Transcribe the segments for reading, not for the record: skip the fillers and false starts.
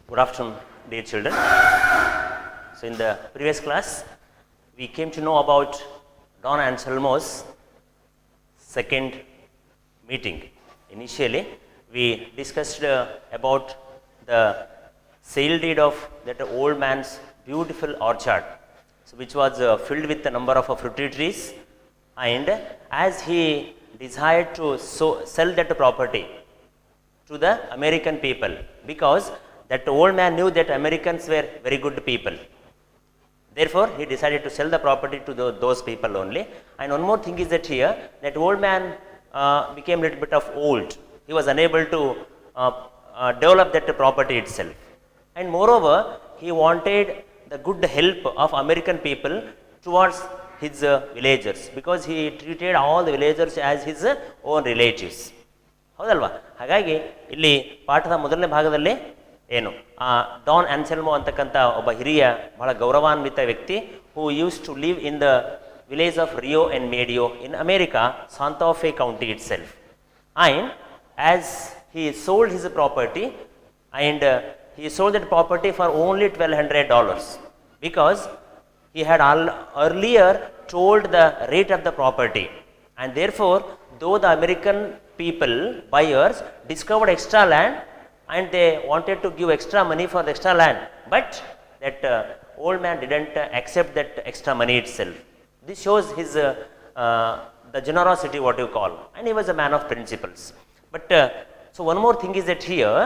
Good afternoon, dear children. So, in the previous class, we came to know about Don Anselmo's second meeting. Initially, we discussed about the sale deed of that old man's beautiful orchard, so which was filled with a number of fruit trees, and as he desired to sell that property to the American people, because that old man knew that Americans were very good people. Therefore, he decided to sell the property to those people only. And one more thing is that here, that old man became a little bit of old. He was unable to develop that property itself. And moreover, he wanted the good help of American people towards his villagers, because he treated all the villagers as his own relatives. ಹೌದಲ್ವಾ? ಹಾಗಾಗಿ ಇಲ್ಲಿ ಪಾಠದ ಮೊದಲನೇ ಭಾಗದಲ್ಲಿ ಏನು Don Anselmo ಅಂತಕ್ಕಂಥ ಒಬ್ಬ ಹಿರಿಯ ಬಹಳ ಗೌರವಾನ್ವಿತ ವ್ಯಕ್ತಿ who used to live in the village of Rio-En Medio in America, Santa Fe County itself. And as he sold his property, and he sold that property for only $1,200, because he had earlier told the rate of the property, and therefore though the American people, buyers, discovered extra land and they wanted to give extra money for the extra land, but that old man didn't accept that extra money itself. This shows his the generosity, what you call, and he was a man of principles. But so one more thing is that here,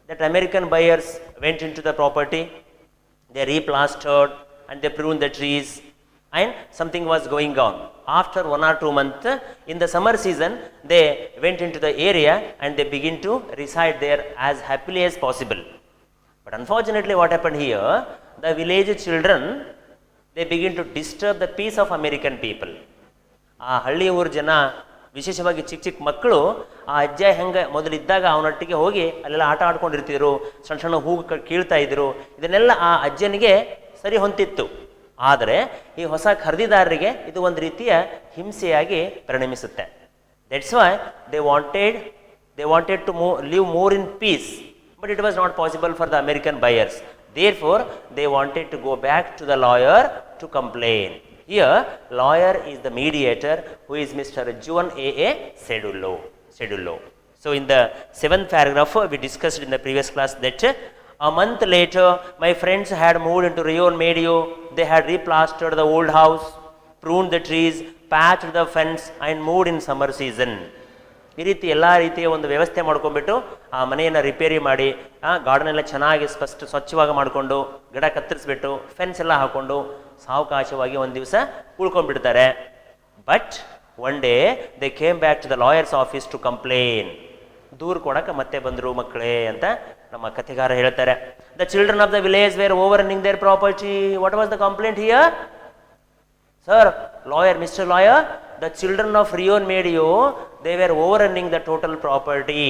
that American buyers went into the property, they replastered and they pruned the trees, and something was going on. After 1 or 2 months, in the summer season, they went into the area and they begin to reside there as happily as possible. But unfortunately, what happened here, the village children, they begin to disturb the peace of American people. ಆ ಹಳ್ಳಿ ಊರ ಜನ, ವಿಶೇಷವಾಗಿ ಚಿಕ್ಕ ಚಿಕ್ಕ ಮಕ್ಕಳು, ಆ ಅಜ್ಜ ಹೆಂಗೆ ಮೊದಲಿದ್ದಾಗ ಅವನೊಟ್ಟಿಗೆ ಹೋಗಿ ಅಲ್ಲೆಲ್ಲ ಆಟ ಆಡ್ಕೊಂಡಿರ್ತಿದ್ರು, ಸಣ್ಣ ಸಣ್ಣ ಹೂವು ಕೀಳ್ತಾ ಇದ್ರು, ಇದನ್ನೆಲ್ಲ ಆ ಅಜ್ಜನಿಗೆ ಸರಿ ಹೊಂತಿತ್ತು. ಆದರೆ ಈ ಹೊಸ ಖರೀದಿದಾರರಿಗೆ ಇದು ಒಂದು ರೀತಿಯ ಹಿಂಸೆಯಾಗಿ ಪರಿಣಮಿಸುತ್ತೆ. That's why they wanted to live more in peace, but it was not possible for the American buyers. Therefore, they wanted to go back to the lawyer to complain. Here, lawyer is the mediator, who is Mr. John A. Cedullo. So, in the 7th paragraph, we discussed in the previous class that a month later, my friends had moved into Rio-En Medio. They had replastered the old house, pruned the trees, patched the fence, and moved in summer season. ಈ ರೀತಿ ಎಲ್ಲ ರೀತಿಯ ಒಂದು ವ್ಯವಸ್ಥೆ ಮಾಡ್ಕೊಂಡ್ಬಿಟ್ಟು ಆ ಮನೆಯನ್ನು repair ಮಾಡಿ, ಗಾರ್ಡನ್ ಎಲ್ಲ ಚೆನ್ನಾಗಿ ಸ್ವಚ್ಛವಾಗಿ ಮಾಡಿಕೊಂಡು, ಗಿಡ ಕತ್ತರಿಸ್ಬಿಟ್ಟು, ಫೆನ್ಸ್ ಎಲ್ಲ ಹಾಕೊಂಡು ಸಾವಕಾಶವಾಗಿ ಒಂದು ದಿವಸ ಉಳ್ಕೊಂಡ್ಬಿಡ್ತಾರೆ. But one day they came back to the lawyer's office to complain. ದೂರು ಕೊಡಕ್ಕೆ ಮತ್ತೆ ಬಂದರು ಮಕ್ಕಳೇ ಅಂತ ನಮ್ಮ ಕಥೆಗಾರ ಹೇಳ್ತಾರೆ. The children of the village were overrunning their property. What was the complaint here? Sir, lawyer, Mr. Lawyer, the children of Rio-En Medio, they were overrunning the total property.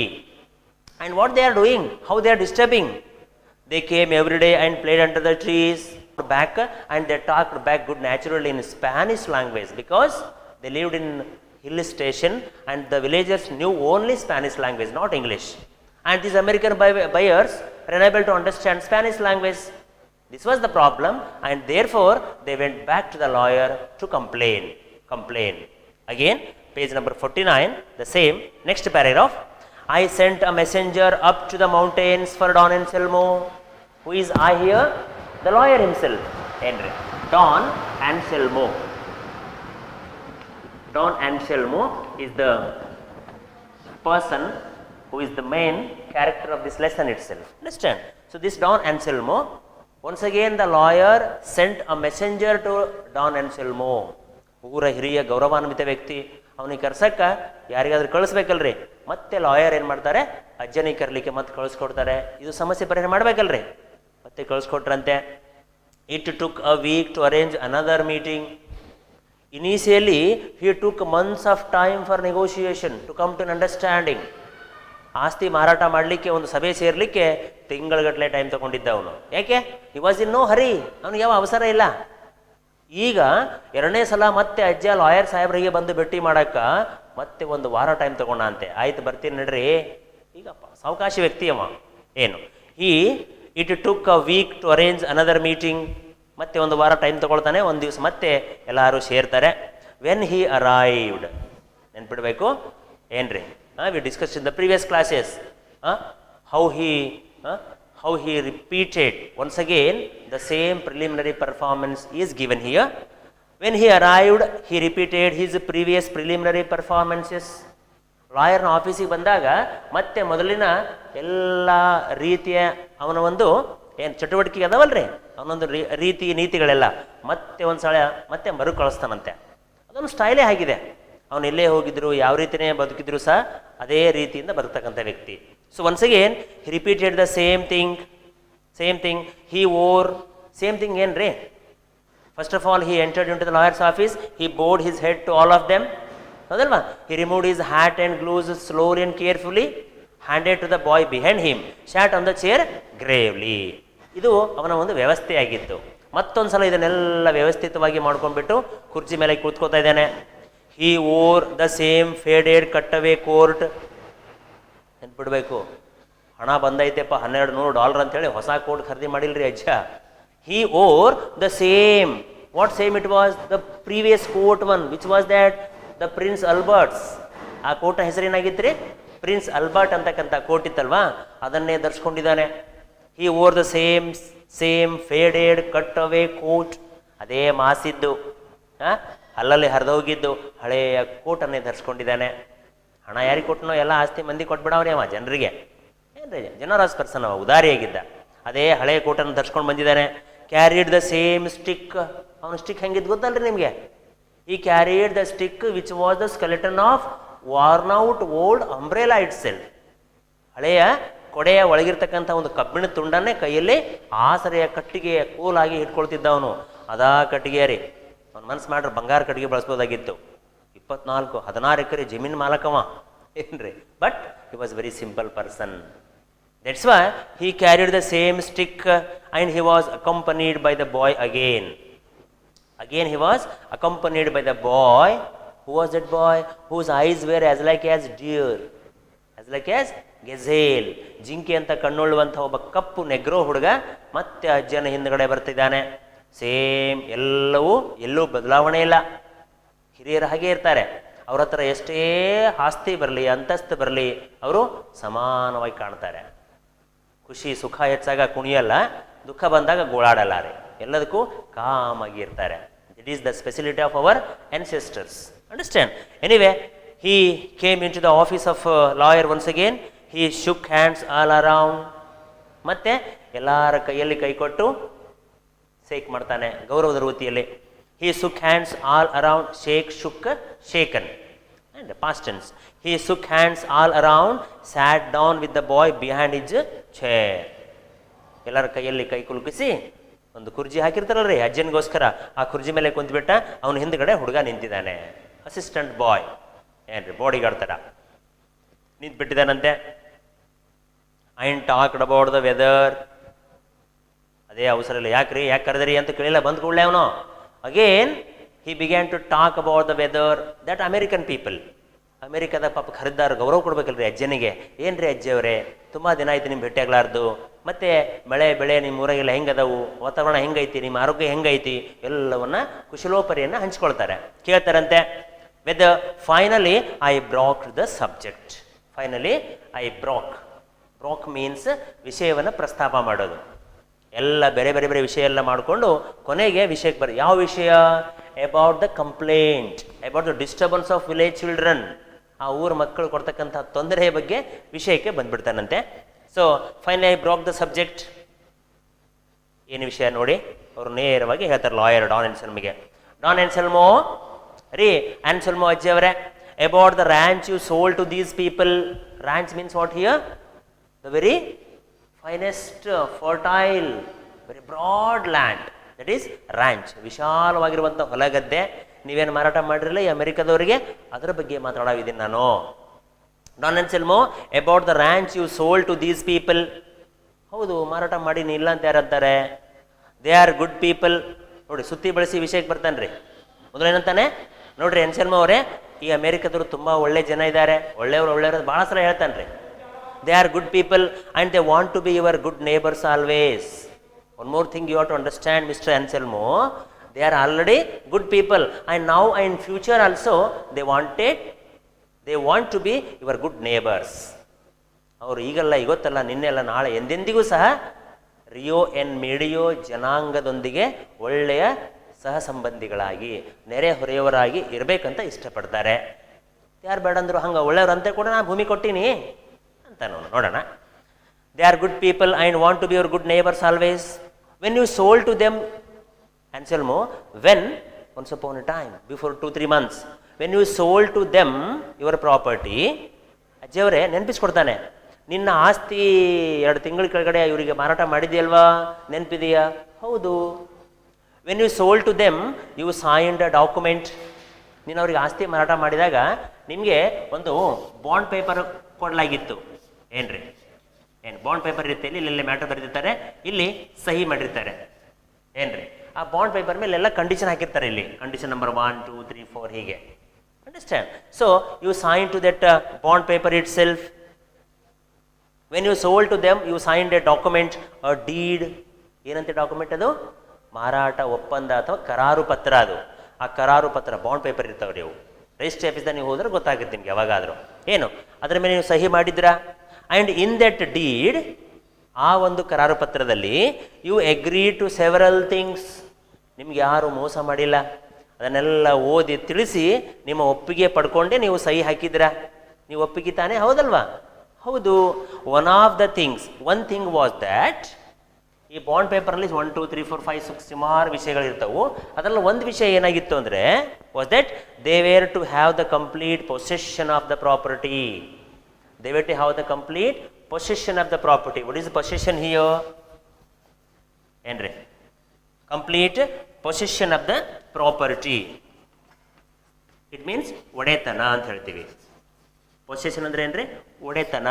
And what they are doing? How they are disturbing? They came every day and played under the trees, back, and they talked back good naturally in Spanish language, because they lived in hill station and the villagers knew only Spanish language, not English. And these American buyers were unable to understand Spanish language. This was the problem, and therefore they went back to the lawyer to complain. Again, page number 49, the same, next paragraph. I sent a messenger up to the mountains for Don Anselmo. Who is I here? The lawyer himself, Henry. Don Anselmo. Don Anselmo is the person who is the main character of this lesson itself. Understand? So this Don Anselmo, once again the lawyer sent a messenger to Don Anselmo. ಊರ ಹಿರಿಯ ಗೌರವಾನ್ವಿತ ವ್ಯಕ್ತಿ, ಅವನಿಗೆ ಕರ್ಸಕ್ಕೆ ಯಾರಿಗಾದ್ರೂ ಕಳಿಸ್ಬೇಕಲ್ರಿ. ಮತ್ತೆ lawyer ಏನು ಮಾಡ್ತಾರೆ, ಅಜ್ಜನಿಗೆ ಕರ್ಲಿಕ್ಕೆ ಮತ್ತೆ ಕಳಿಸ್ಕೊಡ್ತಾರೆ. ಇದು ಸಮಸ್ಯೆ ಪರಿಹಾರ ಮಾಡಬೇಕಲ್ರಿ, ಮತ್ತೆ ಕಳಿಸ್ಕೊಟ್ರಂತೆ. It took a week to arrange another meeting. Initially he took months of time for negotiation to come to an understanding. ಆಸ್ತಿ ಮಾರಾಟ ಮಾಡಲಿಕ್ಕೆ ಒಂದು ಸಭೆ ಸೇರಲಿಕ್ಕೆ ತಿಂಗಳಗಟ್ಟಲೆ ಟೈಮ್ ತಗೊಂಡಿದ್ದ ಅವನು. ಯಾಕೆ? He was in no hurry, ಅವನಿಗೆ ಯಾವ ಅವಸರ ಇಲ್ಲ. ಈಗ ಎರಡನೇ ಸಲ ಮತ್ತೆ ಅಜ್ಜ ಲಾಯರ್ ಸಾಹೇಬ್ರಿಗೆ ಬಂದು ಭೇಟಿ ಮಾಡಕ್ಕೆ ಮತ್ತೆ ಒಂದು ವಾರ ಟೈಮ್ ತಗೊಂಡ ಅಂತೆ. ಆಯ್ತು ಬರ್ತೀನಿ ನಡ್ರಿ. ಈಗ ಸಾವಕಾಶ ವ್ಯಕ್ತಿ ಅವ. ಏನು, ಈ it took a week to arrange another meeting. ಮತ್ತೆ ಒಂದು ವಾರ ಟೈಮ್ ತಗೊಳ್ತಾನೆ, ಒಂದು ದಿವಸ ಮತ್ತೆ ಎಲ್ಲರೂ ಸೇರ್ತಾರೆ. ವೆನ್ ಹಿ ಅರೈವ್ಡ್, ನೆನ್ಪಿಡ್ಬೇಕು ಏನ್ರಿ, we discuss in the previous classes how he repeated once again the same preliminary performance is given here. When he arrived, he repeated his previous preliminary performances. ಲಾಯರ್ನ ಆಫೀಸಿಗೆ ಬಂದಾಗ ಮತ್ತೆ ಮೊದಲಿನ ಎಲ್ಲ ರೀತಿಯ ಅವನ ಒಂದು ಏನು ಚಟುವಟಿಕೆ ಅದಾವಲ್ರಿ, ಅವನೊಂದು ರೀತಿ ನೀತಿಗಳೆಲ್ಲ ಮತ್ತೆ ಒಂದು ಸಲ ಮತ್ತೆ ಮರುಕಳಿಸ್ತಾನಂತೆ. ಅದೊಂದು ಸ್ಟೈಲೇ ಆಗಿದೆ. ಅವನು ಎಲ್ಲೇ ಹೋಗಿದ್ರು, ಯಾವ ರೀತಿಯೇ ಬದುಕಿದ್ರು ಸಹ ಅದೇ ರೀತಿಯಿಂದ ಬದುಕ್ತಕ್ಕಂಥ ವ್ಯಕ್ತಿ. So once again he repeated the same thing. He wore same thing ಏನ್ರಿ, first of all he entered into the lawyer's office, he bowed his head to all of them. ಹೌದಲ್ವಾ? He removed his hat and gloves slowly and carefully, handed to the boy behind him, sat on the chair gravely. ಇದು ಅವನ ಒಂದು ವ್ಯವಸ್ಥೆಯಾಗಿತ್ತು. ಮತ್ತೊಂದು ಸಲ ಇದನ್ನೆಲ್ಲ ವ್ಯವಸ್ಥಿತವಾಗಿ ಮಾಡ್ಕೊಂಡ್ಬಿಟ್ಟು ಕುರ್ಚಿ ಮೇಲೆ ಕೂತ್ಕೋತಾ ಇದ್ದಾನೆ. He wore the same faded cutaway coat. ನೆನ್ಪಿಡ್ಬೇಕು, ಹಣ ಬಂದೈತೆಪ್ಪ $1200 ಅಂತೇಳಿ ಹೊಸ ಕೋಟ್ ಖರೀದಿ ಮಾಡಿಲ್ರಿ ಅಜ್ಜ. He wore the same, what same it was, the previous coat one which was that the Prince Albert's. ಆ ಕೋಟ್ನ ಹೆಸರೇನಾಗಿತ್ತು ರೀ, ಪ್ರಿನ್ಸ್ ಅಲ್ಬರ್ಟ್ ಅಂತಕ್ಕಂಥ ಕೋಟ್ ಇತ್ತಲ್ವಾ, ಅದನ್ನೇ ಧರಿಸ್ಕೊಂಡಿದ್ದಾನೆ. He wore the same faded cut away coat. ಅದೇ ಮಾಸಿದ್ದು ಅಲ್ಲಲ್ಲಿ ಹರಿದೋಗಿದ್ದು ಹಳೆಯ ಕೋಟನ್ನೇ ಧರಿಸ್ಕೊಂಡಿದ್ದಾನೆ. ಹಣ ಯಾರಿಗೆ ಕೊಟ್ಟನೋ ಎಲ್ಲ ಆಸ್ತಿ ಮಂದಿ ಕೊಟ್ಬಿಡವ್ರಿ ಅವ ಜನರಿಗೆ. ಏನ್ರಿ ಜನರಸ್ ಪರ್ಸನ್, ಅವ ಉದಾರಿಯಾಗಿದ್ದ. ಅದೇ ಹಳೆಯ ಕೋಟನ್ನು ಧರಿಸ್ಕೊಂಡು ಬಂದಿದ್ದಾನೆ. Carried the same stick. ಅವನು ಸ್ಟಿಕ್ ಹೆಂಗಿದ್ದು ಗೊತ್ತಲ್ರಿ ನಿಮಗೆ? ಈ carried the stick which was the skeleton of warn out old umbrella it self. ಹಳೆಯ ಕೊಡೆಯ ಒಳಗಿರ್ತಕ್ಕಂಥ ಒಂದು ಕಬ್ಬಿಣ ತುಂಡನ್ನೇ ಕೈಯಲ್ಲಿ ಆಸರೆಯ ಕಟ್ಟಿಗೆಯ ಕೋಲಾಗಿ ಇಟ್ಕೊಳ್ತಿದ್ದ ಅವನು. ಅದಾ ಕಟ್ಟಿಗೆ ರೀ. ಅವ್ನು ಮನಸ್ಸು ಮಾಡ್ರೆ ಬಂಗಾರ ಕಟ್ಟಿಗೆ ಬಳಸ್ಬೋದಾಗಿತ್ತು. 16 ಎಕರೆ ಜಮೀನು ಮಾಲಕವ ಏನ್ರಿ. But he was very simple person. That's why he carried the same stick and he was accompanied by the boy again. He was accompanied by the boy. Who was that boy? Whose eyes were as like as deer, as like as ಗೆಝೇಲ್. ಜಿಂಕೆ ಅಂತ ಕಣ್ಣೊಳ್ಳುವಂಥ ಒಬ್ಬ ಕಪ್ಪು ನೆಗ್ರೋ ಹುಡುಗ ಮತ್ತೆ ಅಜ್ಜನ ಹಿಂದ್ಗಡೆ ಬರ್ತಿದ್ದಾನೆ. Same, ಎಲ್ಲೂ ಬದಲಾವಣೆ ಇಲ್ಲ. ಹಿರಿಯರು ಹಾಗೆ ಇರ್ತಾರೆ. ಅವ್ರ ಹತ್ರ ಎಷ್ಟೇ ಆಸ್ತಿ ಬರಲಿ, ಅಂತಸ್ತು ಬರಲಿ, ಅವರು ಸಮಾನವಾಗಿ ಕಾಣ್ತಾರೆ. ಖುಷಿ ಸುಖ ಹೆಚ್ಚಾಗ ಕುಣಿಯಲ್ಲ, ದುಃಖ ಬಂದಾಗ ಗೋಳಾಡಲ್ಲ ರೀ. ಎಲ್ಲದಕ್ಕೂ ಕಾಮಾಗಿ ಇರ್ತಾರೆ. It is the speciality of our ancestors. Understand? Anyway, he came into the office of lawyer once again. He shook hands all around. ಮತ್ತೆ ಎಲ್ಲರ ಕೈಯಲ್ಲಿ ಕೈ ಕೊಟ್ಟು ಶೇಕ್ ಮಾಡ್ತಾನೆ ಗೌರವದ ರೀತಿಯಲ್ಲಿ. He shook hands all around. Shake, shook, shaken. And past tense. He shook hands all around, sat down with the boy behind his chair. ಎಲ್ಲರ ಕೈಯಲ್ಲಿ ಕೈ ಕುಲುಕಿಸಿ ಒಂದು ಕುರ್ಜಿ ಹಾಕಿರ್ತಾರಲ್ರಿ ಅಜ್ಜನಿಗೋಸ್ಕರ, ಆ ಕುರ್ಜಿ ಮೇಲೆ ಕುಂತ್ಬಿಟ್ಟ. ಅವನ ಹಿಂದ್ಗಡೆ ಹುಡುಗ ನಿಂತಿದ್ದಾನೆ, ಅಸಿಸ್ಟೆಂಟ್ ಬಾಯ್ ಏನ್ರಿ, ಬಾಡಿ ಗಾರ್ಡ್ ಥರ ನಿಂತ್ಬಿಟ್ಟಿದ್ದಾನಂತೆ. ಐನ್ ಟಾಕ್ಡ್ ಅಬೌಟ್ ದ ವೆದರ್. ಅದೇ ಅವಸರಲ್ಲಿ ಯಾಕೆ ಕರೆದ್ರಿ ಅಂತ ಕೇಳಿಲ್ಲ, ಬಂದ್ ಕೂಡಲೇ ಅವನು again he began to talk about the weather. That American people, ಅಮೇರಿಕಾದ ಪಾಪ ಖರೀದಾರ ಗೌರವ ಕೊಡ್ಬೇಕಲ್ರಿ ಅಜ್ಜನಿಗೆ. ಏನ್ರಿ ಅಜ್ಜಿಯವರೇ, ತುಂಬ ದಿನ ಆಯ್ತು ನಿಮ್ಮ ಭೇಟಿ ಆಗ್ಲಾರ್ದು, ಮತ್ತೆ ಬೆಳೆ ನಿಮ್ಮ ಊರಾಗೆಲ್ಲ ಹೆಂಗದವು, ವಾತಾವರಣ ಹೆಂಗೈತಿ, ನಿಮ್ಮ ಆರೋಗ್ಯ ಹೆಂಗೈತಿ, ಎಲ್ಲವನ್ನ ಕುಶಲೋಪರಿಯನ್ನು ಹಂಚ್ಕೊಳ್ತಾರೆ, ಕೇಳ್ತಾರಂತೆ. Whether finally I broached the subject. Finally I broached means ವಿಷಯವನ್ನು ಪ್ರಸ್ತಾಪ ಮಾಡೋದು. ಎಲ್ಲ ಬೇರೆ ವಿಷಯ ಎಲ್ಲ ಮಾಡಿಕೊಂಡು ಕೊನೆಗೆ ವಿಷಯಕ್ಕೆ ಯಾವ ವಿಷಯ? About the complaint, about the disturbance of village children. ಆ ಊರ ಮಕ್ಕಳು ಕೊಡ್ತಕ್ಕಂಥ ತೊಂದರೆಯ ಬಗ್ಗೆ ವಿಷಯಕ್ಕೆ ಬಂದ್ಬಿಡ್ತಾನಂತೆ. So finally I broached the subject. ಏನು ವಿಷಯ ನೋಡಿ, ಅವರು ನೇರವಾಗಿ ಹೇಳ್ತಾರೆ ಲಾಯರ್ ಡಾನ್ ಆನ್ಸೆಲ್ಮಿಗೆ. ಡಾನ್ ಆನ್ಸೆಲ್ಮೋ ರೀ, ಆನ್ಸೆಲ್ಮೋ ಅಜ್ಜಿ ಅವರೇ, about the ranch you sold to these people. Ranch means what here? The very finest, fertile, very broad land, that is ranch. ವಿಶಾಲವಾಗಿರುವಂಥ ಹೊಲಗದ್ದೆ ನೀವೇನು ಮಾರಾಟ ಮಾಡಿರಲಿಲ್ಲ ಈ ಅಮೆರಿಕದವರಿಗೆ, ಅದರ ಬಗ್ಗೆ ಮಾತಾಡೋದಿದ್ದೀನಿ ನಾನು. Don Anselmo, about the ranch you sold to these people. ಹೌದು, ಮಾರಾಟ ಮಾಡೀನಿ, ಇಲ್ಲ ಅಂತ ಯಾರಂತಾರೆ? They are good people. ನೋಡಿ, ಸುತ್ತಿ ಬಳಸಿ ವಿಷಯಕ್ಕೆ ಬರ್ತಾನೆ ರೀ. ಮೊದಲೇನಂತಾನೆ ನೋಡ್ರಿ ಆನ್ಸೆಲ್ಮೋ ಅವರೇ, ಈ ಅಮೆರಿಕದವರು ತುಂಬ ಒಳ್ಳೆ ಜನ ಇದ್ದಾರೆ, ಒಳ್ಳೆಯವರು ಭಾಳ ಸಲ ಹೇಳ್ತಾನೆ ರೀ. they are good people and they want to be your good neighbors always. One more thing you have to understand, Mr. Anselmo, they are already good people and now and in future also they want to be your good neighbors. ಅವರು ಈಗಲ್ಲ ಇವತ್ತಲ್ಲ ನಿನ್ನೆಲ್ಲ ನಾಳೆ ಎಂದೆಂದಿಗೂ ಸಹ ರಿಯೋ-ಎನ್ ಮೆಡಿಯೋ ಜನಾಂಗದೊಂದಿಗೆ ಒಳ್ಳೆಯ ಸಹ ಸಂಬಂಧಿಗಳಾಗಿ ನೆರೆಹೊರೆಯವರಾಗಿ ಇರಬೇಕಂತ ಇಷ್ಟಪಡ್ತಾರೆ. ಯಾರು ಬೇಡ ಅಂದರು ಹಂಗೆ ಒಳ್ಳೆಯವ್ರಂತೆ ಕೂಡ ನಾನು ಭೂಮಿ ಕೊಟ್ಟೀನಿ ಅಂತ ನೋಡೋಣ. They are good people and want to be your good neighbours always. When you sold to them, Anselmo, when once upon a time, before 2-3 months, when you sold to them your property, ಅಜ್ಜಿಯವರೇ ನೆನಪಿಸ್ಕೊಡ್ತಾನೆ, ನಿನ್ನ ಆಸ್ತಿ 2 ತಿಂಗಳ ಕೆಳಗಡೆ ಇವರಿಗೆ ಮಾರಾಟ ಮಾಡಿದೆಯಲ್ವಾ, ನೆನಪಿದೆಯಾ? ಹೌದು. When you sold to them you signed a document. ನೀನು ಅವ್ರಿಗೆ ಆಸ್ತಿ ಮಾರಾಟ ಮಾಡಿದಾಗ ನಿಮಗೆ ಒಂದು ಬಾಂಡ್ ಪೇಪರ್ ಕೊಡಲಾಗಿತ್ತು. ಏನ್ರಿ, ಏನು ಬಾಂಡ್ ಪೇಪರ್ ಇರುತ್ತೆ, ಇಲ್ಲಿ ಮ್ಯಾಟರ್ ಬರೆದಿರ್ತಾರೆ, ಇಲ್ಲಿ ಸಹಿ ಮಾಡಿರ್ತಾರೆ. ಏನ್ರಿ, ಆ ಬಾಂಡ್ ಪೇಪರ್ ಮೇಲೆ ಎಲ್ಲ ಕಂಡೀಷನ್ ಹಾಕಿರ್ತಾರೆ. ಇಲ್ಲಿ ಕಂಡೀಷನ್ ನಂಬರ್ 1, 2, 3, 4 ಹೀಗೆ. Understand? So you sign to that bond paper itself. When you sold to them you signed a document, a deed. ಏನಂತೆ ಡಾಕ್ಯುಮೆಂಟ್ ಅದು? ಮಾರಾಟ ಒಪ್ಪಂದ ಅಥವಾ ಕರಾರು ಪತ್ರ. ಅದು ಆ ಕರಾರು ಪತ್ರ ಬಾಂಡ್ ಪೇಪರ್ ಇರ್ತಾವ್ರಿ ಅವು. ರಿಜಿಸ್ಟ್ರಿ ಆಫೀಸ್ದಾಗ ನೀವು ಹೋದ್ರೆ ಗೊತ್ತಾಗುತ್ತೆ ನಿಮ್ಗೆ ಯಾವಾಗಾದರೂ. ಏನು ಅದರ ಮೇಲೆ ನೀವು ಸಹಿ ಮಾಡಿದ್ರಾ? ಆ್ಯಂಡ್ ಇನ್ ದಟ್ ಡೀಡ್, ಆ ಒಂದು ಕರಾರು ಪತ್ರದಲ್ಲಿ you agree to several things. ನಿಮ್ಗೆ ಯಾರು ಮೋಸ ಮಾಡಿಲ್ಲ, ಅದನ್ನೆಲ್ಲ ಓದಿ ತಿಳಿಸಿ ನಿಮ್ಮ ಒಪ್ಪಿಗೆ ಪಡ್ಕೊಂಡೆ ನೀವು ಸಹಿ ಹಾಕಿದ್ರಾ? ನೀವು ಒಪ್ಪಿಗೆ ತಾನೇ, ಹೌದಲ್ವಾ? ಹೌದು. One of the things, one thing was that, ಈ ಬಾಂಡ್ ಪೇಪರಲ್ಲಿ 1, 2, 3, 4, 5, 6 ಸುಮಾರು ವಿಷಯಗಳಿರ್ತವು. ಅದರಲ್ಲಿ ಒಂದು ವಿಷಯ ಏನಾಗಿತ್ತು ಅಂದರೆ was that they were to have the complete possession of the property. They were to have the complete possession of the property. What is the possession here? Henry, complete possession of the property. It means ಒಡೆತನ ಅಂತ ಹೇಳ್ತೀವಿ. Possession ಅಂದರೆ ಏನ್ರಿ? ಒಡೆತನ.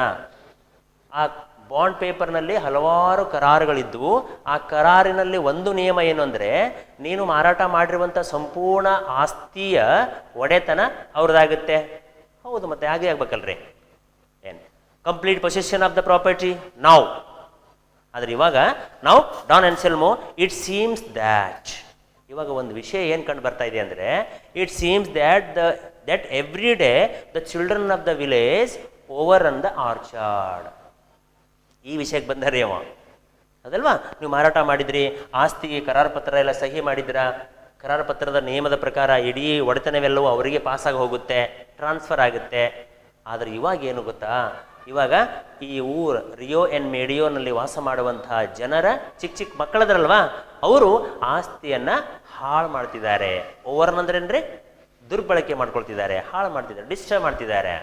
ಆ bond ಪೇಪರ್ನಲ್ಲಿ ಹಲವಾರು ಕರಾರುಗಳಿದ್ವು. ಆ ಕರಾರಿನಲ್ಲಿ ಒಂದು ನಿಯಮ ಏನು ಅಂದರೆ, ನೀನು ಮಾರಾಟ ಮಾಡಿರುವಂಥ ಸಂಪೂರ್ಣ ಆಸ್ತಿಯ ಒಡೆತನ ಅವ್ರದ್ದಾಗುತ್ತೆ. ಹೌದು, ಮತ್ತೆ ಹಾಗೆ ಆಗ್ಬೇಕಲ್ರಿ. ಏನು complete possession of the property now. ಆದರೆ ಇವಾಗ ನಾವು Don Anselmo, it seems that, ಇವಾಗ ಒಂದು ವಿಷಯ ಏನು ಕಂಡು ಬರ್ತಾ ಇದೆ ಅಂದರೆ, it seems that every day the children of the village overrun the orchard. ಈ ವಿಷಯಕ್ಕೆ ಬಂದರೆ ಅವ ಅದಲ್ವಾ, ನೀವು ಮಾರಾಟ ಮಾಡಿದ್ರಿ, ಆಸ್ತಿಗೆ ಕರಾರು ಪತ್ರ ಎಲ್ಲ ಸಹಿ ಮಾಡಿದ್ರಾ, ಕರಾರು ಪತ್ರದ ನಿಯಮದ ಪ್ರಕಾರ ಇಡೀ ಒಡೆತನವೆಲ್ಲವೂ ಅವರಿಗೆ ಪಾಸಾಗಿ ಹೋಗುತ್ತೆ, ಟ್ರಾನ್ಸ್ಫರ್ ಆಗುತ್ತೆ. ಆದರೆ ಇವಾಗ ಏನು ಗೊತ್ತಾ, ಇವಾಗ ಈ ರಿಯೋ-ಎನ್ ಮೆಡಿಯೋನಲ್ಲಿ ವಾಸ ಮಾಡುವಂತಹ ಜನರ ಚಿಕ್ಕ ಚಿಕ್ಕ ಮಕ್ಕಳದ್ರಲ್ವಾ, ಅವರು ಆಸ್ತಿಯನ್ನು ಹಾಳು ಮಾಡ್ತಿದ್ದಾರೆ. ಓವರ್ ಅಂದ್ರೇನ್ರಿ? ದುರ್ಬಳಕೆ ಮಾಡ್ಕೊಳ್ತಿದ್ದಾರೆ, ಹಾಳು ಮಾಡ್ತಿದ್ದಾರೆ, ಡಿಸ್ಟರ್ಬ್ ಮಾಡ್ತಿದ್ದಾರೆ.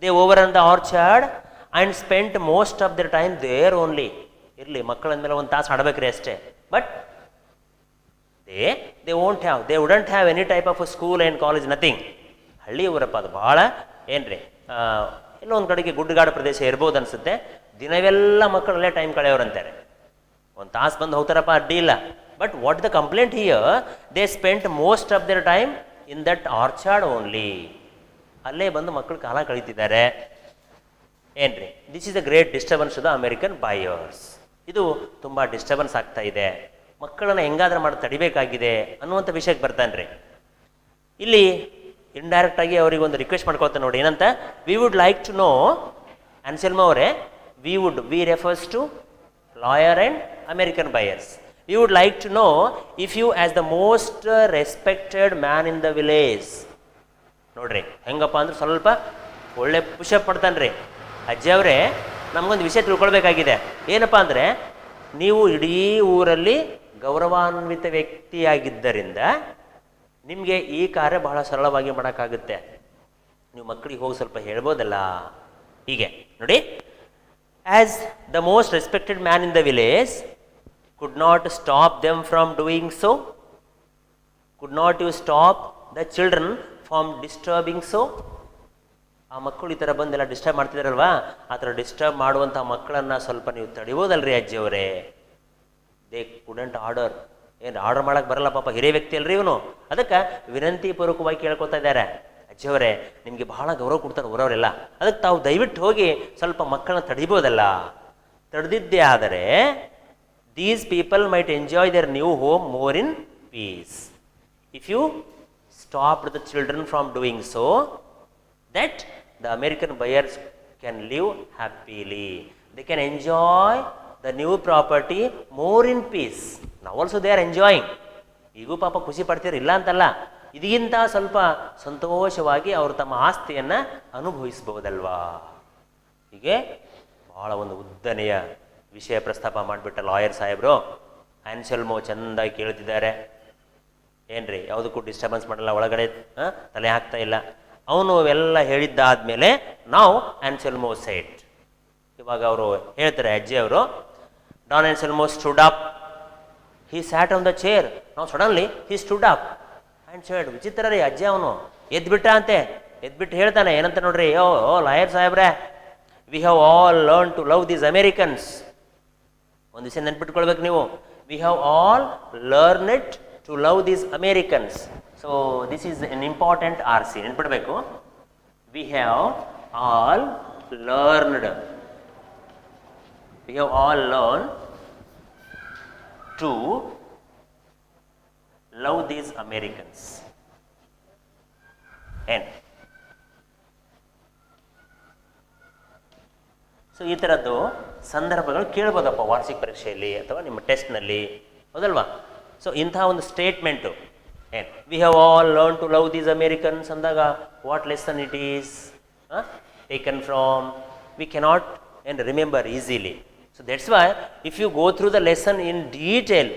They overrun the orchard and spent most of their time there only. ಇರಲಿ, ಮಕ್ಕಳ ಮೇಲೆ ಒಂದು ತಾಸು ಆಡಬೇಕ್ರಿ ಅಷ್ಟೇ. But they wouldn't have any type of school and college, nothing. ಹಳ್ಳಿ ಊರಪ್ಪ ಅದು, ಭಾಳ ಏನ್ರಿ, ಎಲ್ಲೋ ಒಂದು ಕಡೆಗೆ ಗುಡ್ಡಗಾಡು ಪ್ರದೇಶ ಇರ್ಬೋದು ಅನಿಸುತ್ತೆ. ದಿನವೆಲ್ಲ ಮಕ್ಕಳಲ್ಲೇ ಟೈಮ್ ಕಳೆಯೋರಂತಾರೆ. ಒಂದು ತಾಸು ಬಂದು ಹೋಗ್ತಾರಪ್ಪ, ಅಡ್ಡಿ ಇಲ್ಲ. But what the complaint here, they spent most of their time in that orchard only. ಅಲ್ಲೇ ಬಂದು ಮಕ್ಕಳು ಕಾಲ ಕಳೀತಿದ್ದಾರೆ. ಏನ್ರಿ, this is a great disturbance to the American buyers. ಇದು ತುಂಬ ಡಿಸ್ಟರ್ಬೆನ್ಸ್ ಆಗ್ತಾ ಇದೆ, ಮಕ್ಕಳನ್ನು ಹೆಂಗಾದ್ರೂ ಮಾಡಿ ತಡಿಬೇಕಾಗಿದೆ ಅನ್ನುವಂಥ ವಿಷಯಕ್ಕೆ ಬರ್ತಾನೆ. ಇಲ್ಲಿ ಇಂಡೈರೆಕ್ಟ್ ಆಗಿ ಅವರಿಗೆ ಒಂದು ರಿಕ್ವೆಸ್ಟ್ ಮಾಡ್ಕೊಳ್ತಾನೆ ನೋಡಿ, ಏನಂತ? We would like to know, Anselmo ಅವರೇ, we refers to lawyer and American buyers. We would like to know if you as the most respected man in the village. ನೋಡ್ರಿ ಹೆಂಗಪ್ಪ ಅಂದ್ರೆ ಸ್ವಲ್ಪ ಒಳ್ಳೆ ಪುಷಪ್ ಮಾಡ್ತಾನೆ ರೀ. ಅಜ್ಜಿ ಅವರೇ, ನಮಗೊಂದು ವಿಷಯ ತಿಳ್ಕೊಳ್ಬೇಕಾಗಿದೆ. ಏನಪ್ಪ ಅಂದರೆ, ನೀವು ಇಡೀ ಊರಲ್ಲಿ ಗೌರವಾನ್ವಿತ ವ್ಯಕ್ತಿಯಾಗಿದ್ದರಿಂದ ನಿಮಗೆ ಈ ಕಾರ್ಯ ಬಹಳ ಸರಳವಾಗಿ ಮಾಡೋಕ್ಕಾಗುತ್ತೆ. ನೀವು ಮಕ್ಕಳಿಗೆ ಹೋಗಿ ಸ್ವಲ್ಪ ಹೇಳ್ಬೋದಲ್ಲ. ಹೀಗೆ ನೋಡಿ, as the most respected man in the village, could not stop them from doing so, could not you stop the children from disturbing so. ಆ ಮಕ್ಕಳು ಈ ಥರ ಬಂದೆಲ್ಲ ಡಿಸ್ಟರ್ಬ್ ಮಾಡ್ತಿದಾರಲ್ವಾ, ಆ ಥರ ಡಿಸ್ಟರ್ಬ್ ಮಾಡುವಂಥ ಮಕ್ಕಳನ್ನು ಸ್ವಲ್ಪ ನೀವು ತಡಿಬೋದಲ್ರಿ ಅಜ್ಜಿಯವರೇ. ದೇ ಕುಡಂಟ್ ಆರ್ಡರ್, ಏನು ಆರ್ಡರ್ ಮಾಡೋಕ್ಕೆ ಬರಲ್ಲ ಪಾಪ, ಹಿರಿಯ ವ್ಯಕ್ತಿ ಅಲ್ರಿ ಇವನು. ಅದಕ್ಕೆ ವಿನಂತಿ ಪೂರ್ವಕವಾಗಿ ಕೇಳ್ಕೊತಾ ಇದ್ದಾರೆ, ಅಜ್ಜಿಯವರೇ ನಿಮಗೆ ಬಹಳ ಗೌರವ ಕೊಡ್ತಾರೆ ಊರವರೆಲ್ಲ, ಅದಕ್ಕೆ ತಾವು ದಯವಿಟ್ಟು ಹೋಗಿ ಸ್ವಲ್ಪ ಮಕ್ಕಳನ್ನ ತಡಿಬೋದಲ್ಲ. ತಡೆದಿದ್ದೇ ಆದರೆ these people might enjoy their new home more in peace. If you stop the children from doing so, that the American buyers can live happily. They can enjoy the new property more in peace. ನಾವು also they are enjoying. ಈಗೂ ಪಾಪ ಖುಷಿ ಪಡ್ತೀರಿ, ಇಲ್ಲ ಅಂತಲ್ಲ. ಇದಕ್ಕಿಂತ ಸ್ವಲ್ಪ ಸಂತೋಷವಾಗಿ ಅವರು ತಮ್ಮ ಆಸ್ತಿಯನ್ನು ಅನುಭವಿಸ್ಬೋದಲ್ವಾ. ಹೀಗೆ ಭಾಳ ಒಂದು ಉದ್ದನೆಯ ವಿಷಯ ಪ್ರಸ್ತಾಪ ಮಾಡಿಬಿಟ್ಟ ಲಾಯರ್ ಸಾಹೇಬರು. ಆನ್ಸೆಲ್ಮೋ ಚೆಂದಾಗಿ ಕೇಳ್ತಿದ್ದಾರೆ. ಏನ್ರಿ ಯಾವುದಕ್ಕೂ ಡಿಸ್ಟರ್ಬೆನ್ಸ್ ಮಾಡಲ್ಲ, ಒಳಗಡೆ ತಲೆ ಹಾಕ್ತಾ ಇಲ್ಲ. ಅವನು ಎಲ್ಲ ಹೇಳಿದ್ದಾದ್ಮೇಲೆ ನಾವು ಆನ್ಸೆಲ್ಮೋ ಸೆಡ್, ಇವಾಗ ಅವರು ಹೇಳ್ತಾರೆ ಅಜ್ಜಿ ಅವರು, Don Anselmo stood up. He sat on the chair. Now suddenly he stood up and said, ವಿಚಿತ್ರ ರೀ ಅಜ್ಜಿ, ಅವನು ಎದ್ಬಿಟ್ಟ ಅಂತೆ. ಎದ್ಬಿಟ್ಟು ಹೇಳ್ತಾನೆ ಏನಂತ ನೋಡ್ರಿ, ಓ ಲಾಯರ್ ಸಾಹೇಬ್ರೆ, we have all learn to love these Americans. ಒಂದು ವಿಷಯ ನೆನ್ಪಿಟ್ಕೊಳ್ಬೇಕು ನೀವು, we have all learn it to love these Americans. So this is an important RC, ನೆನ್ಪಿಡ್ಬೇಕು. We have all learned, we have all learn to love these Americans. And so ಈ ಥರದ್ದು ಸಂದರ್ಭಗಳು ಕೇಳ್ಬೋದಪ್ಪ ವಾರ್ಷಿಕ ಪರೀಕ್ಷೆಯಲ್ಲಿ ಅಥವಾ ನಿಮ್ಮ ಟೆಸ್ಟ್ನಲ್ಲಿ, ಹೌದಲ್ವಾ. ಸೊ ಇಂಥ ಒಂದು ಸ್ಟೇಟ್ಮೆಂಟು ಏನು, we have all learn to love these Americans ಅಂದಾಗ what lesson it is taken from, we cannot and remember easily. So that's why if you go through the lesson in detail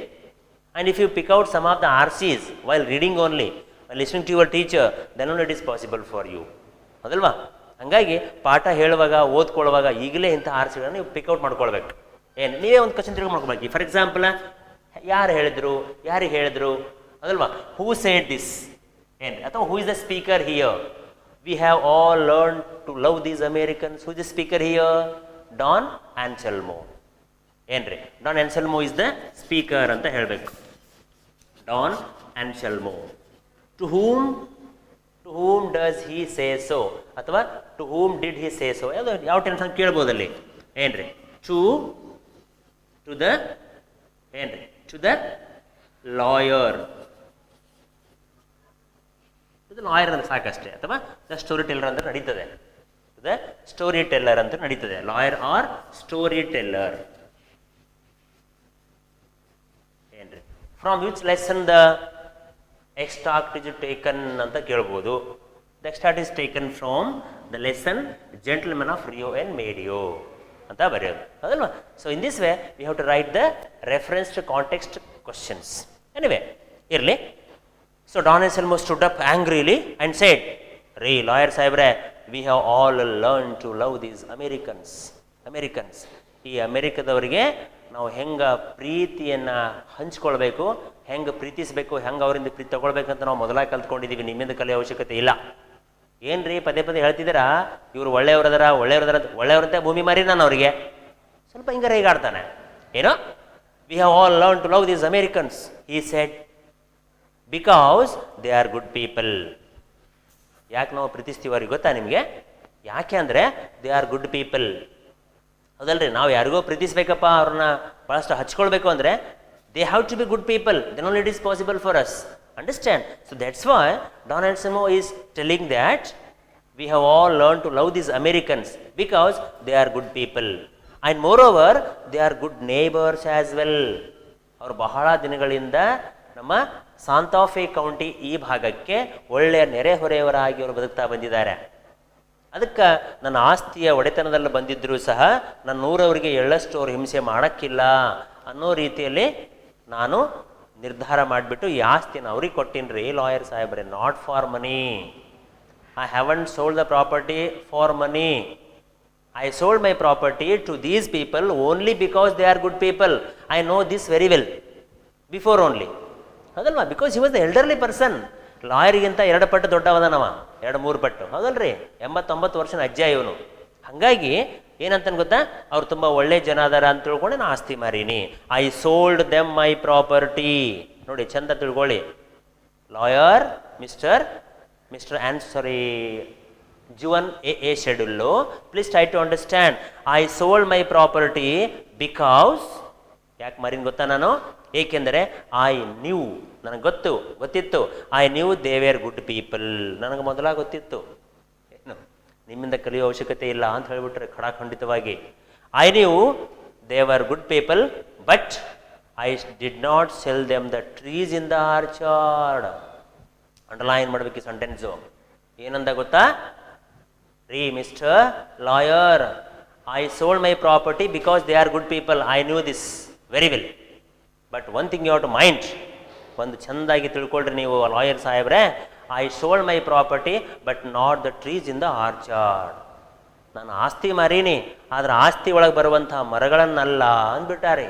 and if you pick out some of the RCs while reading only, while listening to your teacher, then only it is possible for you. ಹೌದಲ್ವಾ. ಹಂಗಾಗಿ ಪಾಠ ಹೇಳುವಾಗ ಓದ್ಕೊಳ್ಳುವಾಗ ಈಗಲೇ ಇಂಥ RCಗಳನ್ನು ನೀವು pick out ಮಾಡ್ಕೊಳ್ಬೇಕು. ಏನು ನೀವೇ ಒಂದು ಕ್ವಶನ್ ತಿರುಗಿ ಮಾಡ್ಕೊಬೇಕು. ಫಾರ್ ಎಕ್ಸಾಂಪಲ್, ಯಾರು ಹೇಳಿದ್ರು, ಯಾರಿಗೆ ಹೇಳಿದ್ರು, ಹೌದಲ್ವಾ. ಹೂ ಸೇಡ್ ದಿಸ್, ಏನು, ಅಥವಾ who is the speaker here. We have all learn to love these Americans. Who is the speaker here? Don Anselmo. ಏನ್ರಿ, Don Anselmo is the speaker ಅಂತ ಹೇಳಬೇಕು. Don Anselmo. To whom does he say so, ಅಥವಾ to whom did he say so, ಯಾವ tension ಕೇಳ್ಬೋದಲ್ಲಿ. ಏನ್ರಿ, to the ಏನ್ರಿ, to the lawyer. ಇದು lawyer ಅಂದ್ರೆ ಸಾಕಷ್ಟೇ, ಅಥವಾ ದ ಸ್ಟೋರಿ ಟೆಲ್ಲರ್ ಅಂತ ನಡೀತದೆ. ದ ಸ್ಟೋರಿ ಟೆಲ್ಲರ್ ಅಂತ ನಡೀತದೆ. Lawyer or story teller. ಏನ್ರಿ, from which lesson the extract is taken ಅಂತ ಕೇಳ್ಬೋದು. The extract is taken from the lesson gentleman of Rio-En Medio ಅಂತ ಬರೆಯೋದು, ಹೌದಲ್ವಾ. So in this way we have to write the reference to context questions. Anyway ಇರಲಿ. So Don Anselmo stood up angrily and said, ರೀ lawyer ಸಾಹೇಬ್ರೆ, we have all learn to love these Americans. ಈ ಅಮೇರಿಕದವರಿಗೆ ನಾವು ಹೆಂಗೆ ಪ್ರೀತಿಯನ್ನು ಹಂಚ್ಕೊಳ್ಬೇಕು, ಹೆಂಗೆ ಪ್ರೀತಿಸಬೇಕು, ಹೆಂಗೆ ಅವರಿಂದ ಪ್ರೀತಿ ತಗೊಳ್ಬೇಕಂತ ನಾವು ಮೊದಲಾಗಿ ಕಲ್ತ್ಕೊಂಡಿದ್ದೀವಿ. ನಿಮ್ಮಿಂದ ಕಲಿಯೋ ಅವಶ್ಯಕತೆ ಇಲ್ಲ. ಏನು ರೀ ಪದೇ ಪದೇ ಹೇಳ್ತಿದ್ದೀರಾ, ಇವರು ಒಳ್ಳೆಯವರಂತೆ ಭೂಮಿ ಮಾರಿ ನಾನು ಅವರಿಗೆ ಸ್ವಲ್ಪ ಹಿಂಗೆ ರೇಗಾಡ್ತಾನೆ. ಏನೋ, we have all learn to love these Americans, he said, because they are good people. ಯಾಕೆ ನಾವು ಪ್ರೀತಿಸ್ತೀವಿ ಅವ್ರಿಗೆ ಗೊತ್ತಾ ನಿಮಗೆ? ಯಾಕೆ ಅಂದರೆ ದೇ ಆರ್ ಗುಡ್ ಪೀಪಲ್. ಹೌದಲ್ರಿ, ನಾವು ಯಾರಿಗೋ ಪ್ರೀತಿಸ್ಬೇಕಪ್ಪ, ಅವ್ರನ್ನ ಭಾಳಷ್ಟು ಹಚ್ಕೊಳ್ಬೇಕು ಅಂದರೆ they have to be good people, then only it is possible for us. Understand? So that's why Don Anselmo is telling that we have all learn to love these Americans because they are good people and moreover they are good neighbours as well. ಅವರು ಬಹಳ ದಿನಗಳಿಂದ ನಮ್ಮ Santa Fe county ಈ ಭಾಗಕ್ಕೆ ಒಳ್ಳೆಯ ನೆರೆಹೊರೆಯವರಾಗಿ ಅವರು ಬದುಕ್ತಾ ಬಂದಿದ್ದಾರೆ. ಅದಕ್ಕೆ ನನ್ನ ಆಸ್ತಿಯ ಒಡೆತನದಲ್ಲಿ ಬಂದಿದ್ದರೂ ಸಹ ನನ್ನ ಊರವರಿಗೆ ಎಳ್ಳಷ್ಟು ಅವ್ರು ಹಿಂಸೆ ಮಾಡೋಕ್ಕಿಲ್ಲ ಅನ್ನೋ ರೀತಿಯಲ್ಲಿ ನಾನು ನಿರ್ಧಾರ ಮಾಡಿಬಿಟ್ಟು ಈ ಆಸ್ತಿನ ಅವ್ರಿಗೆ ಕೊಟ್ಟಿನಿ ರೀ ಲಾಯರ್ ಸಾಹೇಬ್ರೆ, not for money. I haven't sold the property for money. I sold my property to these people only because they are good people. I know this very well before only, ಹೌದಲ್ವಾ. Because he was the elderly person. ಲಾಯರಿಗಿಂತ 2 ಪಟ್ಟು ದೊಡ್ಡವದನವ, 2-3 ಪಟ್ಟು, ಹೌದಲ್ರಿ. 89 ವರ್ಷದ ಅಜ್ಜ ಇವನು. ಹಾಗಾಗಿ ಏನಂತ ಗೊತ್ತಾ, ಅವ್ರು ತುಂಬ ಒಳ್ಳೆ ಜನ ಅದಾರ ಅಂತ ತಿಳ್ಕೊಂಡು ನಾನು ಆಸ್ತಿ ಮಾರೀನಿ. I sold them my property. ನೋಡಿ ಚಂದ ತಿಳ್ಕೊಳ್ಳಿ, lawyer mister Juan A schedule, please try to understand. I sold my property because ಯಾಕೆ ಮಾರಿನ ಗೊತ್ತಾ ನಾನು? ಏಕೆಂದರೆ ಐ ನ್ಯೂ, ನನಗೆ ಗೊತ್ತಿತ್ತು, I knew they were good people, ನನಗೆ ಮೊದಲ ಗೊತ್ತಿತ್ತು. ಏನು ನಿಮ್ಮಿಂದ ಕಲಿಯೋ ಅವಶ್ಯಕತೆ ಇಲ್ಲ ಅಂತ ಹೇಳಿಬಿಟ್ರೆ ಖಡಾಖಂಡಿತವಾಗಿ. I knew they were good people but I did not sell them the trees in the orchard. Underline ಮಾಡಬೇಕು ಈ ಸೆಂಟೆನ್ಸು. ಏನಂದ ಗೊತ್ತಾ? ರೀ mister lawyer, I sold my property because they are good people, I knew this very well, but one thing you have to mind, ಒಂದು ಚೆಂದಾಗಿ ತಿಳ್ಕೊಳ್ರಿ ನೀವು lawyer ಸಾಹೇಬ್ರೆ, I sold my property but not the trees in the orchard. ನಾನು ಆಸ್ತಿ ಮಾರೀನಿ, ಆದರೆ ಆಸ್ತಿ ಒಳಗೆ ಬರುವಂಥ ಮರಗಳನ್ನಲ್ಲ ಅಂದ್ಬಿಟ್ಟಾರೆ.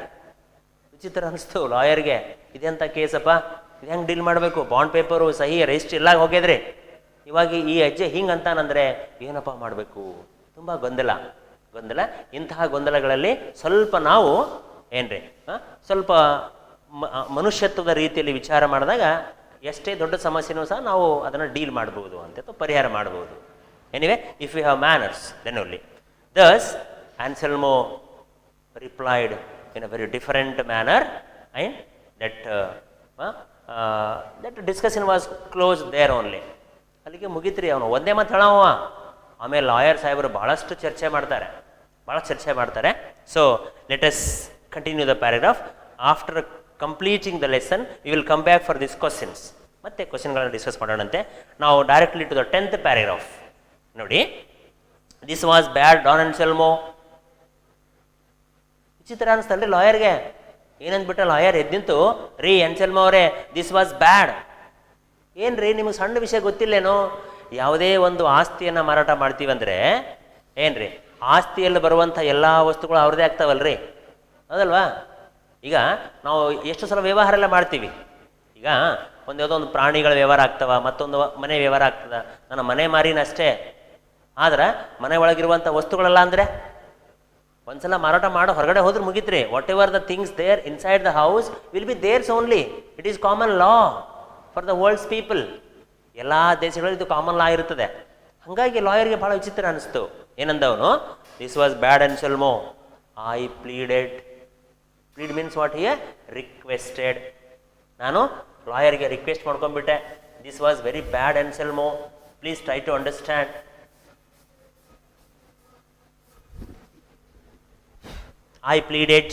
ವಿಚಿತ್ರ ಅನಿಸ್ತು ಲಾಯರ್ಗೆ. ಇದೆಂಥ ಕೇಸಪ್ಪ, ಇದು ಹೆಂಗೆ ಡೀಲ್ ಮಾಡಬೇಕು? ಬಾಂಡ್ ಪೇಪರು ಸಹಿ ರಿಜಿಸ್ಟ್ರಿ ಎಲ್ಲ ಹೋಗಿದ್ರಿ, ಇವಾಗ ಈ ಅಜ್ಜೆ ಹಿಂಗೆ ಅಂತಾನಂದರೆ ಏನಪ್ಪ ಮಾಡಬೇಕು? ತುಂಬ ಗೊಂದಲ. ಇಂತಹ ಗೊಂದಲಗಳಲ್ಲಿ ಸ್ವಲ್ಪ ನಾವು ಏನ್ರಿ ಸ್ವಲ್ಪ ಮನುಷ್ಯತ್ವದ ರೀತಿಯಲ್ಲಿ ವಿಚಾರ ಮಾಡಿದಾಗ ಎಷ್ಟೇ ದೊಡ್ಡ ಸಮಸ್ಯೆನೂ ಸಹ ನಾವು ಅದನ್ನು ಡೀಲ್ ಮಾಡ್ಬೋದು ಅಂತ ಪರಿಹಾರ ಮಾಡ್ಬೋದು. Anyway, if you have manners then only. Thus Anselmo replied in a very different manner and that discussion was close there only. ಅಲ್ಲಿಗೆ ಮುಗಿತ್ರಿ. ಅವನು ಒಂದೇ ಮಾತು ಹೇಳವ. ಆಮೇಲೆ ಲಾಯರ್ ಸಾಹೇಬರು ಭಾಳಷ್ಟು ಚರ್ಚೆ ಮಾಡ್ತಾರೆ. So let us continue the paragraph. After completing the lesson we will come back for this questions. ಮತ್ತೆ ಕ್ವಶನ್ಗಳನ್ನು ಡಿಸ್ಕಸ್ ಮಾಡೋಣಂತೆ. ನಾವು directly to the 10th paragraph ನೋಡಿ. This was bad Don Anselmo. ವಿಚಿತ್ರ ಅನಿಸ್ತಲ್ರಿ ಲಾಯರ್ಗೆ. ಏನಂದ್ಬಿಟ್ಟ ಲಾಯರ್ ಎದ್ದಿಂತು, ರೀ ಅನ್ಸೆಲ್ಮೋ ಅವರೇ, ದಿಸ್ ವಾಸ್ ಬ್ಯಾಡ್. ಏನ್ರಿ ನಿಮಗೆ ಸಣ್ಣ ವಿಷಯ ಗೊತ್ತಿಲ್ಲೇನೋ? ಯಾವುದೇ ಒಂದು ಆಸ್ತಿಯನ್ನು ಮಾರಾಟ ಮಾಡ್ತೀವಂದ್ರೆ ಏನ್ರಿ, ಆಸ್ತಿಯಲ್ಲಿ ಬರುವಂಥ ಎಲ್ಲ ವಸ್ತುಗಳು ಅವ್ರದ್ದೇ ಆಗ್ತಾವಲ್ರಿ, ಹೌದಲ್ವಾ? ಈಗ ನಾವು ಎಷ್ಟು ಸಲ ವ್ಯವಹಾರ ಎಲ್ಲ ಮಾಡ್ತೀವಿ. ಈಗ ಯಾವುದೋ ಒಂದು ಪ್ರಾಣಿಗಳ ವ್ಯವಹಾರ ಆಗ್ತವ, ಮತ್ತೊಂದು ಮನೆ ವ್ಯವಹಾರ ಆಗ್ತದ. ನನ್ನ ಮನೆ ಮಾರಿನಷ್ಟೇ, ಆದ್ರೆ ಮನೆ ಒಳಗಿರುವಂಥ ವಸ್ತುಗಳೆಲ್ಲ ಅಂದರೆ ಒಂದ್ಸಲ ಮಾರಾಟ ಮಾಡೋ ಹೊರಗಡೆ ಹೋದ್ರೆ ಮುಗಿತ್ರಿ. Whatever the things there inside the house will be theirs only. It is common law for the world's people. ಎಲ್ಲ ದೇಶಗಳಲ್ಲಿ ಇದು ಕಾಮನ್ ಲಾ ಇರ್ತದೆ. ಹಾಗಾಗಿ ಲಾಯರ್ಗೆ ಭಾಳ ವಿಚಿತ್ರ ಅನಿಸ್ತು. ಏನಂದವನು? This was bad Anselmo, I pleaded. Pleaded means what? Here requested. ನಾನು ಲಾಯರ್ಗೆ ರಿಕ್ವೆಸ್ಟ್ ಮಾಡ್ಕೊಂಡ್ಬಿಟ್ಟೆ. This was very bad Anselmo, please try to understand. I pleaded.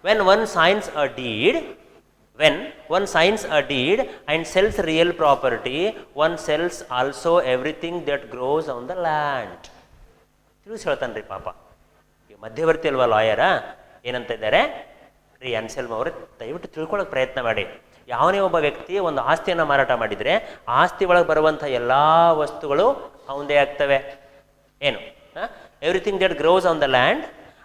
When one signs a deed and sells real property, one sells also everything that grows on the land. ತಿಳಿಸಿ ಹೇಳ್ತಾನ್ರಿ ಪಾಪ. ಮಧ್ಯವರ್ತಿ ಅಲ್ವಾ ಲಾಯರ? ಏನಂತ ಇದ್ದಾರೆ? ರೀ ಅನ್ಸೆಲ್ಮ ಅವರು ದಯವಿಟ್ಟು ತಿಳ್ಕೊಳ್ಳೋಕೆ ಪ್ರಯತ್ನ ಮಾಡಿ. ಯಾವನೇ ಒಬ್ಬ ವ್ಯಕ್ತಿ ಒಂದು ಆಸ್ತಿಯನ್ನು ಮಾರಾಟ ಮಾಡಿದರೆ ಆಸ್ತಿ ಒಳಗೆ ಬರುವಂಥ ಎಲ್ಲ ವಸ್ತುಗಳು ಅವಂದೇ ಆಗ್ತವೆ. ಏನು? Everything that grows on the land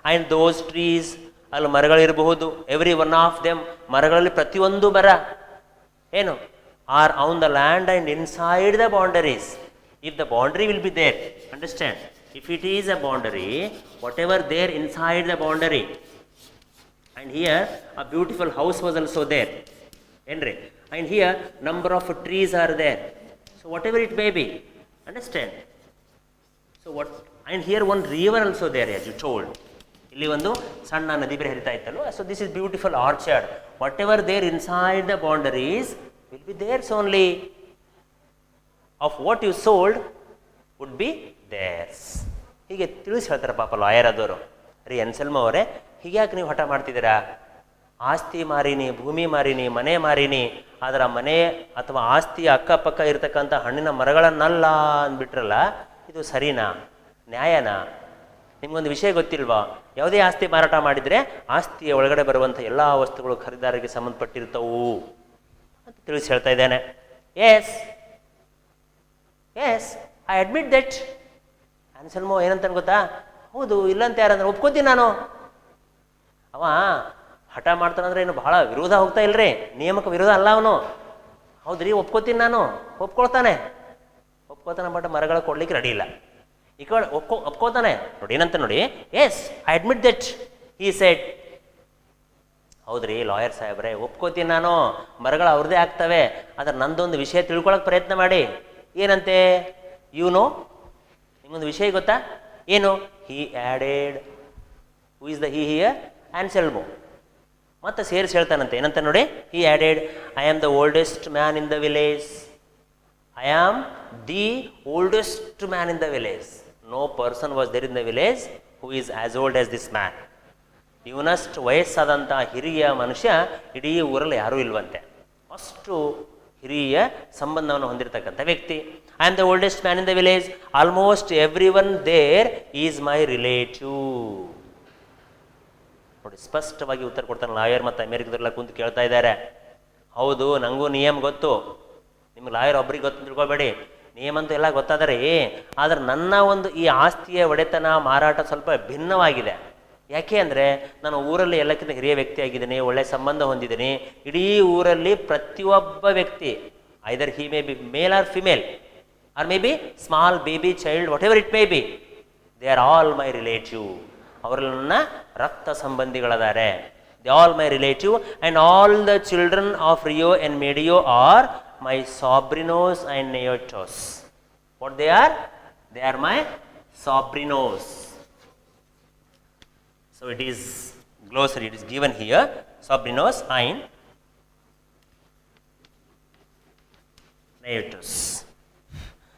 and those trees, ಅಲ್ಲಿ ಮರಗಳಿರಬಹುದು. ಎವ್ರಿ ಒನ್ ಆಫ್ ದೆಮ್, ಮರಗಳಲ್ಲಿ ಪ್ರತಿಯೊಂದು ಮರ ಏನು? Are on the land and inside the boundaries. If the boundary will be there, understand, if it is a boundary, whatever there inside the boundary. And here a beautiful house was also there, ಏನ್ರಿ? And here number of trees are there. So whatever it may B, understand. So what and here one river also there, as you told. ಇಲ್ಲಿ ಒಂದು ಸಣ್ಣ ನದಿ ಬೇರೆ ಹರಿತಾ ಇತ್ತಲ್ವ. So this is beautiful orchard. Whatever there inside the boundaries will be theirs only. Of what you sold would be theirs. ಹೀಗೆ ತಿಳಿಸಿ ಹೇಳ್ತಾರೆ ಪಾಪ ಲಾಯರ್ ಆದವರು. ರೀ ಅನ್ಸೆಲ್ಮ ಅವರೇ, ಹೀಗ್ಯಾಕೆ ನೀವು ಹಠ ಮಾಡ್ತಿದ್ದೀರಾ? ಆಸ್ತಿ ಮಾರಿನಿ, ಭೂಮಿ ಮಾರಿನಿ, ಮನೆ ಮಾರಿನಿ, ಅದರ ಮನೆ ಅಥವಾ ಆಸ್ತಿಯ ಅಕ್ಕಪಕ್ಕ ಇರತಕ್ಕಂಥ ಹಣ್ಣಿನ ಮರಗಳನ್ನಲ್ಲ ಅಂದ್ಬಿಟ್ರಲ್ಲ, ಇದು ಸರಿನಾ? ನ್ಯಾಯನಾ? ನಿಮ್ಗೊಂದು ವಿಷಯ ಗೊತ್ತಿಲ್ವಾ? ಯಾವುದೇ ಆಸ್ತಿ ಮಾರಾಟ ಮಾಡಿದರೆ ಆಸ್ತಿಯ ಒಳಗಡೆ ಬರುವಂಥ ಎಲ್ಲ ವಸ್ತುಗಳು ಖರೀದಾರಿಗೆ ಸಂಬಂಧಪಟ್ಟಿರ್ತವು ಅಂತ ತಿಳಿಸಿ ಹೇಳ್ತಾ ಇದ್ದೇನೆ. Yes I admit that. Anselmo ಏನಂತ ಗೊತ್ತಾ? ಹೌದು, ಇಲ್ಲಂತ ಯಾರಂದ್ರೆ ಒಪ್ಕೋತೀನಿ ನಾನು. ಅವ ಹಠ ಮಾಡ್ತಾನಂದ್ರೆ ಏನು ಭಾಳ ವಿರೋಧ ಹೋಗ್ತಾ ಇಲ್ರಿ, ನಿಯಮಕ್ಕೆ ವಿರೋಧ ಅಲ್ಲ ಅವನು. ಹೌದ್ರಿ, ಒಪ್ಕೋತೀನಿ ನಾನು. ಒಪ್ಕೊಳ್ತಾನೆ ಬಟ್ ಮರಗಳ ಕೊಡ್ಲಿಕ್ಕೆ ರೆಡಿ ಇಲ್ಲ. ಈ ಕಡೆ ಒಪ್ಕೋತಾನೆ ನೋಡಿ. ಏನಂತ ನೋಡಿ? Yes I admit that he said. ಹೌದ್ರಿ ಲಾಯರ್ ಸಾಹೇಬ್ರೆ, ಒಪ್ಕೋತೀನಿ ನಾನು, ಮರಗಳು ಅವ್ರದ್ದೇ ಆಗ್ತವೆ, ಆದರೆ ನಂದೊಂದು ವಿಷಯ ತಿಳ್ಕೊಳಕ್ಕೆ ಪ್ರಯತ್ನ ಮಾಡಿ. ಏನಂತೆ? ನಿಮಗೊಂದು ವಿಷಯ ಗೊತ್ತಾ? ಏನು? He added. Who is the he here? Anselmo. ಮತ್ತೆ ಸೇರಿಸಿ ಹೇಳ್ತಾನಂತೆ, ಏನಂತ ನೋಡಿ? He added, I am the oldest man in the village. I am the oldest man in the village. No person was there in the village who is as old as this man. ಇವನಷ್ಟು ವಯಸ್ಸಾದಂಥ ಹಿರಿಯ ಮನುಷ್ಯ ಇಡೀ ಊರಲ್ಲಿ ಯಾರೂ ಇಲ್ವಂತೆ. ಅಷ್ಟು ಹಿರಿಯ ಸಂಬಂಧವನ್ನು ಹೊಂದಿರತಕ್ಕಂಥ ವ್ಯಕ್ತಿ. I am the oldest man in the village. Almost every one there is my relative. ನೋಡಿ, ಸ್ಪಷ್ಟವಾಗಿ ಉತ್ತರ ಕೊಡ್ತಾನೆ. ಲಾಯರ್ ಮತ್ತು ಅಮೇರಿಕದವರೆಲ್ಲ ಕುಂತು ಕೇಳ್ತಾ ಇದ್ದಾರೆ. ಹೌದು, ನನಗೂ ನಿಯಮ ಗೊತ್ತು, ನಿಮ್ಗೆ ಲಾಯರ್ ಒಬ್ರಿಗೆ ಗೊತ್ತು ತಿಳ್ಕೊಬೇಡಿ, ನಿಯಮ ಅಂತೂ ಎಲ್ಲ ಗೊತ್ತಾದರೆ. ಆದರೆ ನನ್ನ ಒಂದು ಈ ಆಸ್ತಿಯ ಒಡೆತನ ಮಾರಾಟ ಸ್ವಲ್ಪ ಭಿನ್ನವಾಗಿದೆ. ಯಾಕೆ ಅಂದರೆ ನಾನು ಊರಲ್ಲಿ ಎಲ್ಲಕ್ಕಿಂತ ಹಿರಿಯ ವ್ಯಕ್ತಿ ಆಗಿದ್ದೀನಿ, ಒಳ್ಳೆಯ ಸಂಬಂಧ ಹೊಂದಿದ್ದೀನಿ. ಇಡೀ ಊರಲ್ಲಿ ಪ್ರತಿಯೊಬ್ಬ ವ್ಯಕ್ತಿ, either he may be male or female or may be small baby child, whatever it may be, they are all my relative. ಅವರಲ್ಲಿ ನನ್ನ ರಕ್ತ ಸಂಬಂಧಿಗಳಾದರೆ. They all my relative and all the children of Rio and Medio are my sobrinos and neotos. What they are? They are my sobrinos. So it is glossary, it is given here, sobrinos and neotos.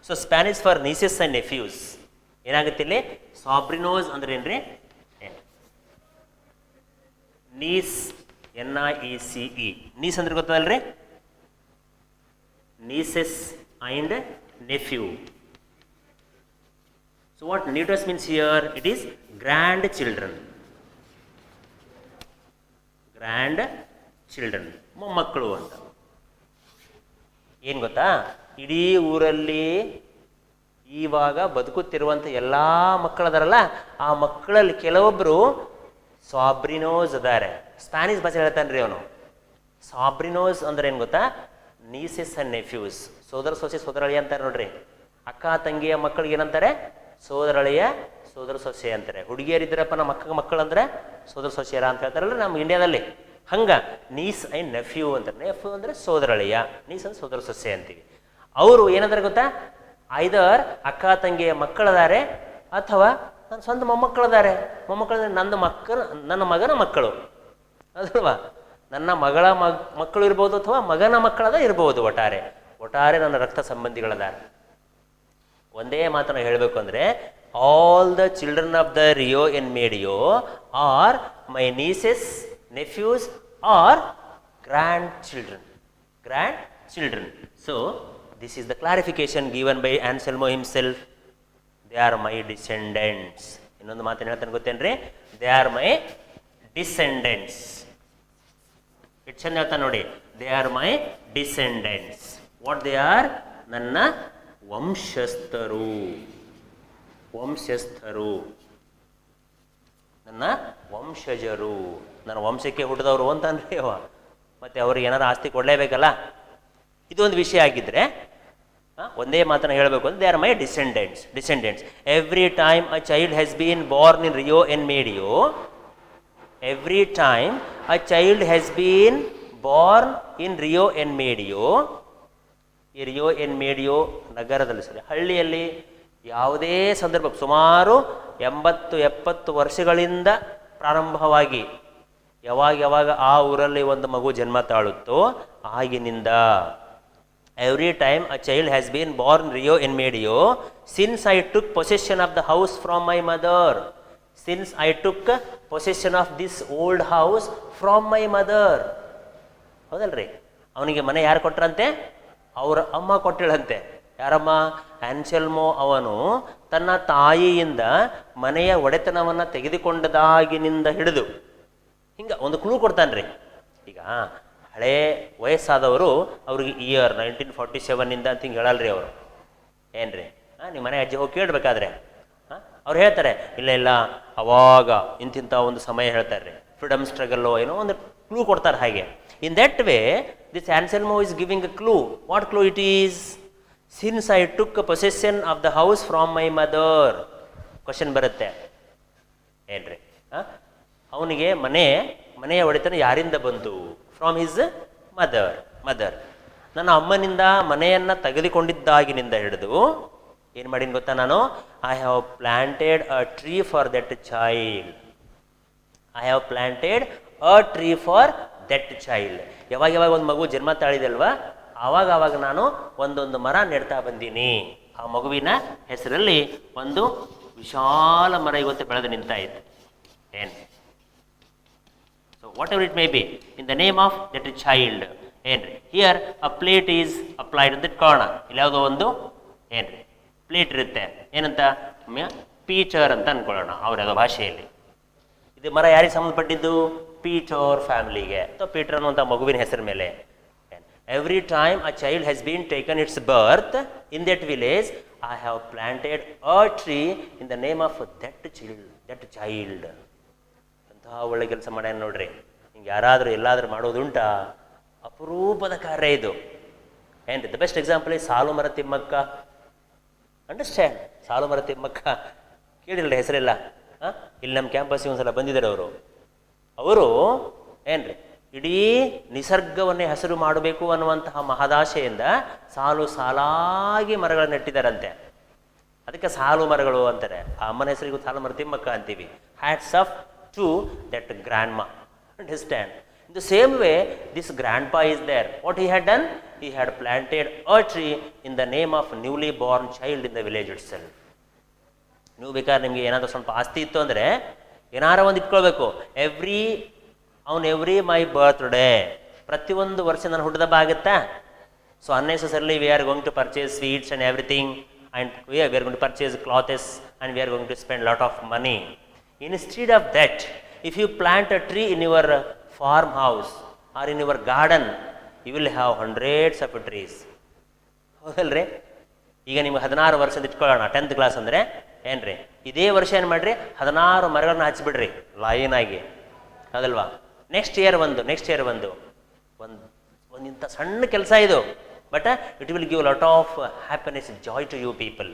So Spanish for nieces and nephews. ಏನಾಗುತ್ತೆ ಇಲ್ಲಿ? sobrinos ಅಂದ್ರೆ ಏನ್ರಿ? Knees, NIECE. Knees ಅಂದ್ರೆ ಗೊತ್ತದಲ್ರಿ? nieces and nephew. So what neotos means here? It is grandchildren. Grandchildren, ಮೊಮ್ಮಕ್ಕಳು ಅಂತ. ಏನು ಗೊತ್ತಾ? ಇಡೀ ಊರಲ್ಲಿ ಇವಾಗ ಬದುಕುತ್ತಿರುವಂಥ ಎಲ್ಲ ಮಕ್ಕಳದಾರಲ್ಲ, ಆ ಮಕ್ಕಳಲ್ಲಿ ಕೆಲವೊಬ್ಬರು ಸಾಬ್ರಿನೋಸ್ ಅದಾರೆ. ಸ್ಪ್ಯಾನಿಷ್ ಭಾಷೆ ಹೇಳ್ತಾನೆ ರೀ ಅವನು. ಸಾಬ್ರಿನೋಸ್ ಅಂದ್ರೆ ಏನು ಗೊತ್ತಾ? ನೀಸೆಸ್ ಆ್ಯಂಡ್ ನೆಫ್ಯೂಸ್, ಸೋದರ ಸೊಸೆ ಸೋದರಳಿಯ ಅಂತಾರೆ ನೋಡ್ರಿ. ಅಕ್ಕ ತಂಗಿಯ ಮಕ್ಕಳಿಗೆ ಏನಂತಾರೆ? ಸೋದರಳಿಯ ಸೋದರ ಸೊಸೆ ಅಂತಾರೆ. ಹುಡುಗಿಯರಿದ್ದರಪ್ಪ ನಮ್ಮ ಮಕ್ಕಳು ಅಂದರೆ ಸೋದರ ಸೊಸೆಯರ ಅಂತ ಹೇಳ್ತಾರಲ್ಲ ನಮ್ಮ ಇಂಡಿಯಾದಲ್ಲಿ. ಹಂಗೆ ನೀಸ್ ಆ್ಯಂಡ್ ನೆಫ್ಯೂ ಅಂತಾರೆ. ನೆಫ್ಯೂ ಅಂದರೆ ಸೋದರಳಿಯ, ನೀಸ್ ಅಂದ್ರೆ ಸೋದರ ಸೊಸೆ ಅಂತೀವಿ. ಅವರು ಏನಂದ್ರೆ ಗೊತ್ತಾ? ಐದರ್ ಅಕ್ಕ ತಂಗಿಯ ಮಕ್ಕಳದಾರೆ ಅಥವಾ ನನ್ನ ಸ್ವಂತ ಮೊಮ್ಮಕ್ಕಳದಾರೆ. ಮೊಮ್ಮಕ್ಕಳಂದ್ರೆ ನನ್ನ ಮಗನ ಮಕ್ಕಳು ಅದಲ್ವಾ? ನನ್ನ ಮಗಳ ಮಕ್ಕಳು ಇರ್ಬೋದು ಅಥವಾ ಮಗನ ಮಕ್ಕಳದ ಇರ್ಬೋದು. ಒಟ್ಟಾರೆ ನನ್ನ ರಕ್ತ ಸಂಬಂಧಿಗಳದ. ಒಂದೇ ಮಾತನ್ನು ಹೇಳಬೇಕು ಅಂದರೆ, all the children of the Rio en Medio are my nieces, nephews or grandchildren. So this is the clarification given by Anselmo himself. They are my descendants. ಇನ್ನೊಂದು ಮಾತನ್ನು ಹೇಳ್ತಾನೆ ಗೊತ್ತೇನ್ರಿ? They are my descendants. ಎಷ್ಟು ಚಂದ ಹೇಳ್ತಾನೆ ನೋಡಿ. They are my descendants. What they are? ನನ್ನ ವಂಶಸ್ಥರು. ನನ್ನ ವಂಶಜರು, ನನ್ನ ವಂಶಕ್ಕೆ ಹುಟ್ಟಿದವರು ಅಂತಂದ್ರೆ ಅವ. ಮತ್ತೆ ಅವ್ರಿಗೆ ಏನಾರು ಆಸ್ತಿ ಕೊಡಲೇಬೇಕಲ್ಲ. ಇದೊಂದು ವಿಷಯ ಆಗಿದ್ರೆ ಒಂದೇ ಮಾತನ್ನು ಹೇಳಬೇಕು ಅಂದರೆ, they are my descendants. Every time a child has been born in Rio en Medio, every time a child has been born in Rio en Medio, ಈ ರಿಯೋ ಎನ್ ಮೇಡಿಯೋ ನಗರದಲ್ಲಿ, ಹಳ್ಳಿಯಲ್ಲಿ ಯಾವುದೇ ಸಂದರ್ಭ ಸುಮಾರು 80-70 ವರ್ಷಗಳಿಂದ ಪ್ರಾರಂಭವಾಗಿ ಯಾವಾಗ ಆ ಊರಲ್ಲಿ ಒಂದು ಮಗು ಜನ್ಮ ತಾಳುತ್ತೋ ಆಗಿನಿಂದ, every time a child has been born Rio en Medio since I took possession of the house from my mother. Since I took possession of this old house from my mother. ಹೌದಲ್ರಿ? ಅವನಿಗೆ ಮನೆ ಯಾರು ಕೊಟ್ರಂತೆ? ಅವರ ಅಮ್ಮ ಕೊಟ್ಟಿಳಂತೆ. ಯಾರಮ್ಮ? ಆನ್ಸೆಲ್ಮೋ. ಅವನು ತನ್ನ ತಾಯಿಯಿಂದ ಮನೆಯ ಒಡೆತನವನ್ನು ತೆಗೆದುಕೊಂಡದಾಗಿನಿಂದ ಹಿಡಿದು ಹಿಂಗೆ ಒಂದು ಕ್ಲೂ ಕೊಡ್ತಾನ್ರಿ. ಈಗ ಹಳೇ ವಯಸ್ಸಾದವರು ಅವ್ರಿಗೆ ಇಯರ್ 1947 ಅಂತ ಹಿಂಗೆ ಹೇಳಲ್ರಿ ಅವರು. ಏನ್ರಿ ನಿಮ್ಮ ಮನೆ ಅಜ್ಜಿ ಹೋಗಿ ಕೇಳಬೇಕಾದ್ರೆ ಅವ್ರು ಹೇಳ್ತಾರೆ, ಇಲ್ಲ ಅವಾಗ ಇಂತಿಂಥ ಒಂದು ಸಮಯ ಹೇಳ್ತಾರೆ, ಫ್ರೀಡಮ್ ಸ್ಟ್ರಗಲ್ಲು ಏನೋ ಒಂದು ಕ್ಲೂ ಕೊಡ್ತಾರೆ. ಹಾಗೆ in that way this ಆನ್ಸೆಲ್ಮೋ is giving a clue. What clue it is? Since I took possession of the house from my mother. Question ಬರುತ್ತೆ ಏನ್ರಿ? ಅವನಿಗೆ ಮನೆಯ ಒಡೆತನ ಯಾರಿಂದ ಬಂತು? From his mother. ನನ್ನ ಅಮ್ಮನಿಂದ ಮನೆಯನ್ನು ತೆಗೆದುಕೊಂಡಿದ್ದಾಗಿನಿಂದ ಹಿಡಿದು ಏನು ಮಾಡೀನಿ ಗೊತ್ತಾ ನಾನು, I have planted a tree for that child. I have planted a tree for that child. ಯಾವಾಗ ಯಾವಾಗ ಒಂದು ಮಗು ಜನ್ಮ ತಾಳಿದೆ ಅಲ್ವಾ, ಆವಾಗ ನಾನು ಒಂದೊಂದು ಮರ ನೆಡ್ತಾ ಬಂದೀನಿ. ಆ ಮಗುವಿನ ಹೆಸರಲ್ಲಿ ಒಂದು ವಿಶಾಲ ಮರ ಇವತ್ತು ಬೆಳೆದು ನಿಂತಾಯಿತು. ಏನು so whatever it may be in the name of that child. ಏನ್ರಿ here a plate is applied that corner. ಇಲ್ಲಿ ಯಾವುದೋ ಒಂದು ಏನ್ರಿ ಪ್ಲೇಟ್ ಇರುತ್ತೆ, ಏನಂತ ಪೀಚರ್ ಅಂತ ಅನ್ಕೊಳ್ಳೋಣ ಅವ್ರ ಯಾವುದೋ ಭಾಷೆಯಲ್ಲಿ. ಇದು ಮರ ಯಾರಿಗೆ ಸಂಬಂಧಪಟ್ಟಿದ್ದು? ಪೀಟರ್ ಫ್ಯಾಮಿಲಿಗೆ ಅಥವಾ ಪೀಟರ್ ಅನ್ನುವಂಥ ಮಗುವಿನ ಹೆಸರ ಮೇಲೆ. Every time a child has bean taken it's birth in that village, I have planted a tree in the name of that child. ಅಂತಹ ಒಳ್ಳೆ ಕೆಲಸ ಮಾಡ್ಯಾನ ನೋಡ್ರಿ. ಹಿಂಗೆ ಯಾರಾದರೂ ಎಲ್ಲಾದರೂ ಮಾಡೋದುಂಟಾ? ಅಪರೂಪದ ಕಾರ್ಯ ಇದು. ಏನ್ರಿ ದ ಬೆಸ್ಟ್ ಎಕ್ಸಾಂಪಲ್ ಈ ಸಾಲು ಮರ ತಿಮ್ಮಕ್ಕ. ಅಂಡರ್ಸ್ಟ್ಯಾಂಡ್? ಸಾಲು ಮರ ತಿಮ್ಮಕ್ಕ ಕೇಳಿರಲ್ಲ ಹೆಸರೆಲ್ಲ. ಇಲ್ಲಿ ನಮ್ಮ ಕ್ಯಾಂಪಸ್ಸಿಗೆ ಒಂದ್ಸಲ ಬಂದಿದ್ದಾರೆ ಅವರು ಏನ್ರಿ ಇಡೀ ನಿಸರ್ಗವನ್ನೇ ಹಸಿರು ಮಾಡಬೇಕು ಅನ್ನುವಂತಹ ಮಹದಾಶೆಯಿಂದ ಸಾಲು ಸಾಲಾಗಿ ಮರಗಳನ್ನು ನೆಟ್ಟಿದ್ದಾರಂತೆ. ಅದಕ್ಕೆ ಸಾಲು ಮರಗಳು ಅಂತಾರೆ. ಆ ಅಮ್ಮನ ಹೆಸರಿಗೂ ಸಾಲು ಮರ ತಿಮ್ಮಕ್ಕ ಅಂತೀವಿ. Hats off to that grandma. Understand? In the same way, this grandpa is there. What he had done? He had planted a tree in the name of newly born child in the village itself. ನೀವು ಬೇಕಾದ್ರೆ ನಿಮಗೆ ಏನಾದರೂ ಸ್ವಲ್ಪ ಆಸ್ತಿ ಇತ್ತು ಅಂದರೆ ಏನಾರ ಒಂದು ಇಟ್ಕೊಳ್ಬೇಕು. ಎವ್ರಿ ಮೈ ಬರ್ತ್ಡೇ, ಪ್ರತಿಯೊಂದು ವರ್ಷ ನನ್ನ ಹುಟ್ಟಿದಬ್ಬ ಆಗುತ್ತಾ? So unnecessarily we are going to purchase sweets and everything and we are going to purchase clothes and we are going to spend lot of money. Instead of that, if you plant a tree in your farm house or in your garden, you will have hundreds of trees. ಹೌದಲ್ರಿ? ಈಗ ನಿಮ್ಗೆ 16 ವರ್ಷದ ಇಟ್ಕೊಳ್ಳೋಣ, 10th class ಅಂದರೆ ಏನ್ರಿ, ಇದೇ ವರ್ಷ ಏನು ಮಾಡಿರಿ 16 ಮರಗಳನ್ನ ಹಚ್ಚಿಬಿಡ್ರಿ ಲೈನ್ ಆಗಿ. ಹೌದಲ್ವಾ? ನೆಕ್ಸ್ಟ್ ಇಯರ್ ಒಂದು ಇಂಥ ಸಣ್ಣ ಕೆಲಸ ಇದು. But it will give lot of happiness, joy to you people.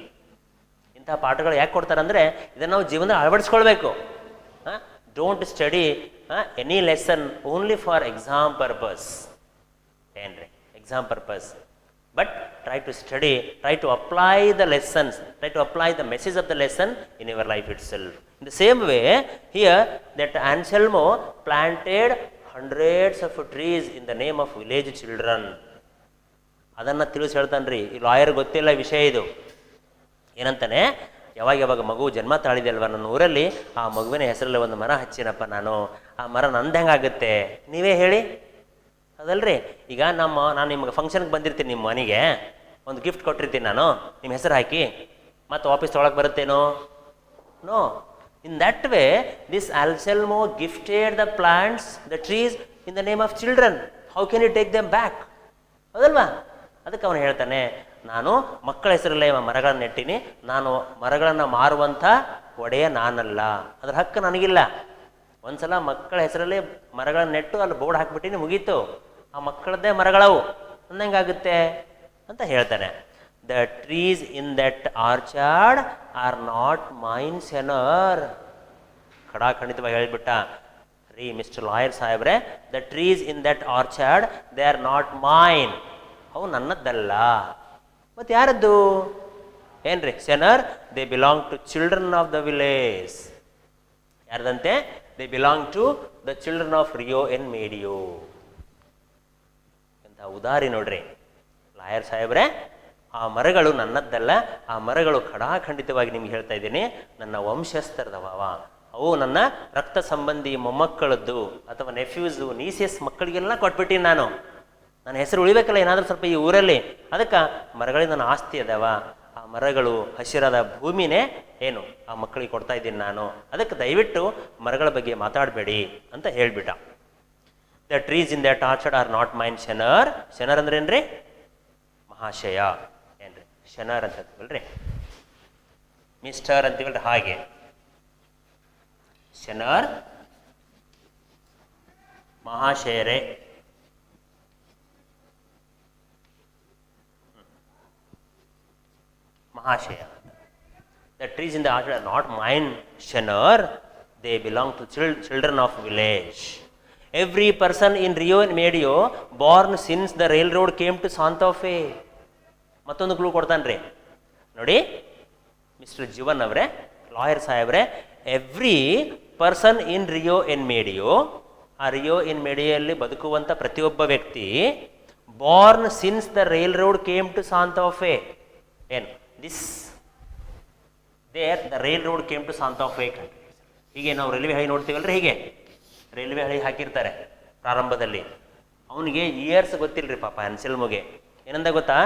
ಇಂಥ ಪಾಠಗಳು ಯಾಕೆ ಕೊಡ್ತಾರಂದರೆ ಇದನ್ನು ನಾವು ಜೀವನದಲ್ಲಿ ಅಳವಡಿಸ್ಕೊಳ್ಬೇಕು. Don't study any lesson only for exam purpose. ಏನ್ರಿ exam purpose. But try to study, try to apply the lessons, try to apply the message of the lesson in your life itself. In the same way here that Anselmo planted hundreds of trees in the name of village children. ಅದನ್ನು ತಿಳಿಸಿ ಹೇಳ್ತಾನ್ರಿ. ಈ lawyer ಗೊತ್ತಿಲ್ಲ ವಿಷಯ ಇದು. ಏನಂತಾನೆ, ಯಾವಾಗ ಮಗು ಜನ್ಮ ತಾಳಿದೆ ಅಲ್ವ ನನ್ನ ಊರಲ್ಲಿ, ಆ ಮಗುವಿನ ಹೆಸರಲ್ಲಿ ಒಂದು ಮರ ಹಚ್ಚಿನಪ್ಪ ನಾನು. ಆ ಮರ ನಂದು ಹೆಂಗಾಗುತ್ತೆ ನೀವೇ ಹೇಳಿ? ಅದಲ್ರಿ, ಈಗ ನಾನು ನಿಮ್ಗೆ ಫಂಕ್ಷನ್ಗೆ ಬಂದಿರ್ತೀನಿ, ನಿಮ್ಮ ಮನೆಗೆ ಒಂದು ಗಿಫ್ಟ್ ಕೊಟ್ಟಿರ್ತೀನಿ ನಾನು, ನಿಮ್ಮ ಹೆಸರು ಹಾಕಿ ಮತ್ತು ವಾಪಸ್ ತೊಗೊಳಕ್ಕೆ ಬರುತ್ತೇನೋ? No. In that way, this Anselmo gifted the plants, the trees in the name of children. How can you take them back? ಹೌದಲ್ವಾ? ಅದಕ್ಕೆ ಅವನು ಹೇಳ್ತಾನೆ, ನಾನು ಮಕ್ಕಳ ಹೆಸರಲ್ಲೇ ಮರಗಳನ್ನು ನೆಟ್ಟಿನಿ, ನಾನು ಮರಗಳನ್ನು ಮಾರುವಂಥ ಒಡೆಯ ನಾನಲ್ಲ, ಅದರ ಹಕ್ಕು ನನಗಿಲ್ಲ. ಒಂದ್ಸಲ ಮಕ್ಕಳ ಹೆಸರಲ್ಲಿ ಮರಗಳನ್ನು ನೆಟ್ಟು ಅಲ್ಲಿ ಬೋರ್ಡ್ ಹಾಕ್ಬಿಟ್ಟಿನಿ, ಮುಗೀತು, ಆ ಮಕ್ಕಳದ್ದೇ ಮರಗಳವು ಅಂದಂಗಾಗುತ್ತೆ ಅಂತ ಹೇಳ್ತಾನೆ. The trees in that orchard are not mine, Senor. ಖಂಡಿತವಾಗಿ ಹೇಳಿಬಿಟ್ಟ ರೀ ಮಿಸ್ಟರ್ ಲಾಯರ್ ಸಾಹೇಬ್ರೆ, the trees in that orchard they are not mine. ಅವು ನನ್ನದ್ದಲ್ಲ. ಮತ್ತು ಯಾರದ್ದು? ಏನ್ರಿ senor? They belong to children of the village. ಯಾರ್ದಂತೆ? They belong to the children of Rio en Medio. ಎಂಥ ಉದಾರಿ ನೋಡ್ರಿ. ಲಾಯರ್ ಸಾಹೇಬ್ರೆ, ಆ ಮರಗಳು ನನ್ನದ್ದಲ್ಲ, ಆ ಮರಗಳು ಖಂಡಿತವಾಗಿ ನಿಮ್ಗೆ ಹೇಳ್ತಾ ಇದ್ದೀನಿ, ನನ್ನ ವಂಶಸ್ಥರದವ. ಅವು ನನ್ನ ರಕ್ತ ಸಂಬಂಧಿ ಮೊಮ್ಮಕ್ಕಳದ್ದು ಅಥವಾ ನೆಫ್ಯೂಸು ನೀಸೆಸ್ ಮಕ್ಕಳಿಗೆಲ್ಲ ಕೊಟ್ಬಿಟ್ಟಿನಿ ನಾನು. ನನ್ನ ಹೆಸರು ಉಳಿಬೇಕಲ್ಲ ಏನಾದರೂ ಸ್ವಲ್ಪ ಈ ಊರಲ್ಲಿ. ಅದಕ್ಕೆ ಮರಗಳಿಗೆ ನನ್ನ ಆಸ್ತಿ ಅದಾವ, ಆ ಮರಗಳು ಹಸಿರಾದ ಭೂಮಿನೇ ಏನು ಆ ಮಕ್ಕಳಿಗೆ ಕೊಡ್ತಾ ಇದ್ದೀನಿ ನಾನು. ಅದಕ್ಕೆ ದಯವಿಟ್ಟು ಮರಗಳ ಬಗ್ಗೆ ಮಾತಾಡಬೇಡಿ ಅಂತ ಹೇಳಿಬಿಟ್ಟ. The trees in that orchard are not mine, senor. Senor ಅಂದ್ರೆ ಏನ್ರಿ? ಮಹಾಶಯ. ಏನ್ರಿ ಶನರ್ ಅಂತ ಅಂತೀವಲ್ರಿ, ಮಿಸ್ಟರ್ ಅಂತೀವಲ್ರಿ, ಹಾಗೆ ಶನರ್ ಮಹಾಶಯರೇ. ಮಹಾಶಯ. The trees in the orchard are not mine, Shanor. They belong to children of village. Every person in Rio-En Medio born since the railroad came to Santa Fe. ಮತ್ತೊಂದು clue ಕೊಡ್ತಾನ್ರಿ ನೋಡಿ mister Jeevan ಅವರೇ, lawyer ಸಾಹೇಬ್ರೆ, every person in Rio-En Medio, ಆ Rio-En Medioಯಲ್ಲಿ ಬದುಕುವಂಥ ಪ್ರತಿಯೊಬ್ಬ ವ್ಯಕ್ತಿ born since the railroad came to Santa Fe. ಏನು this there the railroad came to Santa Fe country. ಹೀಗೆ ನಾವು ರೈಲ್ವೆ ಹಳಿ ನೋಡ್ತೀವಲ್ರಿ, ಹೀಗೆ ರೈಲ್ವೆ ಹಳಿ ಹಾಕಿರ್ತಾರೆ ಪ್ರಾರಂಭದಲ್ಲಿ. ಅವನಿಗೆ ಇಯರ್ಸ್ ಗೊತ್ತಿಲ್ಲರಿ ಪಾಪ ಅನ್ಸೆಲ್ಮುಗೆ. ಏನಂದ ಗೊತ್ತಾ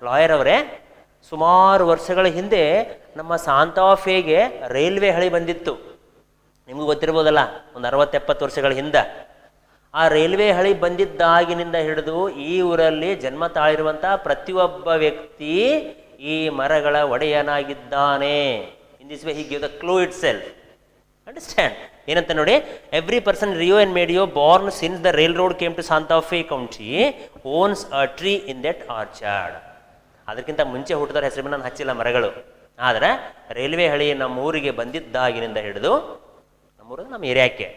ಲಾಯರ್ ಅವರೇ, ಸುಮಾರು ವರ್ಷಗಳ ಹಿಂದೆ ನಮ್ಮ Santa Feಗೆ ರೈಲ್ವೆ ಹಳಿ ಬಂದಿತ್ತು. ನಿಮಗೂ ಗೊತ್ತಿರ್ಬೋದಲ್ಲ, ಒಂದು 60-70 ವರ್ಷಗಳ ಹಿಂದೆ. ಆ ರೈಲ್ವೆ ಹಳಿ ಬಂದಿದ್ದಾಗಿನಿಂದ ಹಿಡಿದು ಈ ಊರಲ್ಲಿ ಜನ್ಮ ತಾಳಿರುವಂಥ ಪ್ರತಿಯೊಬ್ಬ ವ್ಯಕ್ತಿ ಈ ಮರಗಳ ಒಡೆಯನಾಗಿದ್ದಾನೆ. In this way he give the clue itself. Understand ಏನಂತ ನೋಡಿ, every person Rio-En Medio born since the railroad came to Santa Fe county owns a tree in that orchard. ಅದಕ್ಕಿಂತ ಮುಂಚೆ ಹುಟ್ಟಿದವ್ರ ಹೆಸರು ನಾನು ಹಚ್ಚಿಲ್ಲ ಮರಗಳು. ಆದರೆ ರೈಲ್ವೆ ಹಳಿ ನಮ್ಮ ಊರಿಗೆ ಬಂದಿದ್ದಾಗಿನಿಂದ ಹಿಡಿದು ನಮ್ಮೂರಿಗೆ ನಮ್ಮ ಏರಿಯಾಕ್ಕೆ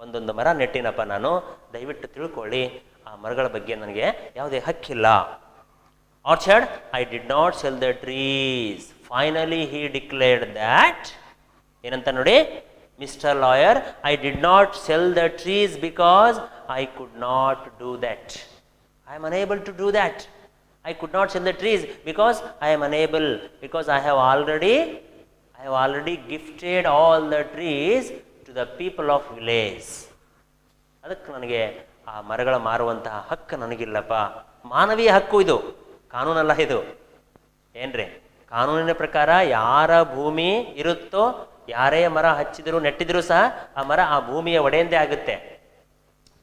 ಒಂದೊಂದು ಮರ ನೆಟ್ಟಿನಪ್ಪ ನಾನು. ದಯವಿಟ್ಟು ತಿಳ್ಕೊಳ್ಳಿ, ಆ ಮರಗಳ ಬಗ್ಗೆ ನನಗೆ ಯಾವುದೇ ಹಕ್ಕಿಲ್ಲ. Orchard, I did not sell the trees. Finally he declared that. ಏನಂತ ನೋಡಿ mister lawyer, I did not sell the trees because I could not do that. I am unable to do that. I could not sell the trees because I am unable, because I have already gifted all the trees to the people of village. ಅದಕ್ಕೆ ನನಗೆ ಆ ಮರಗಳ ಮಾರುವಂತಹ ಹಕ್ಕು ನನಗಿಲ್ಲಪ್ಪ. ಮಾನವೀಯ ಹಕ್ಕು ಇದು, ಕಾನೂನಲ್ಲ ಇದು. ಏನ್ರಿ, ಕಾನೂನಿನ ಪ್ರಕಾರ ಯಾರ ಭೂಮಿ ಇರುತ್ತೋ, ಯಾರೇ ಮರ ಹಚ್ಚಿದ್ರು ನೆಟ್ಟಿದ್ರು ಸಹ ಆ ಮರ ಆ ಭೂಮಿಯ ಒಡೆಯಂದೇ ಆಗುತ್ತೆ,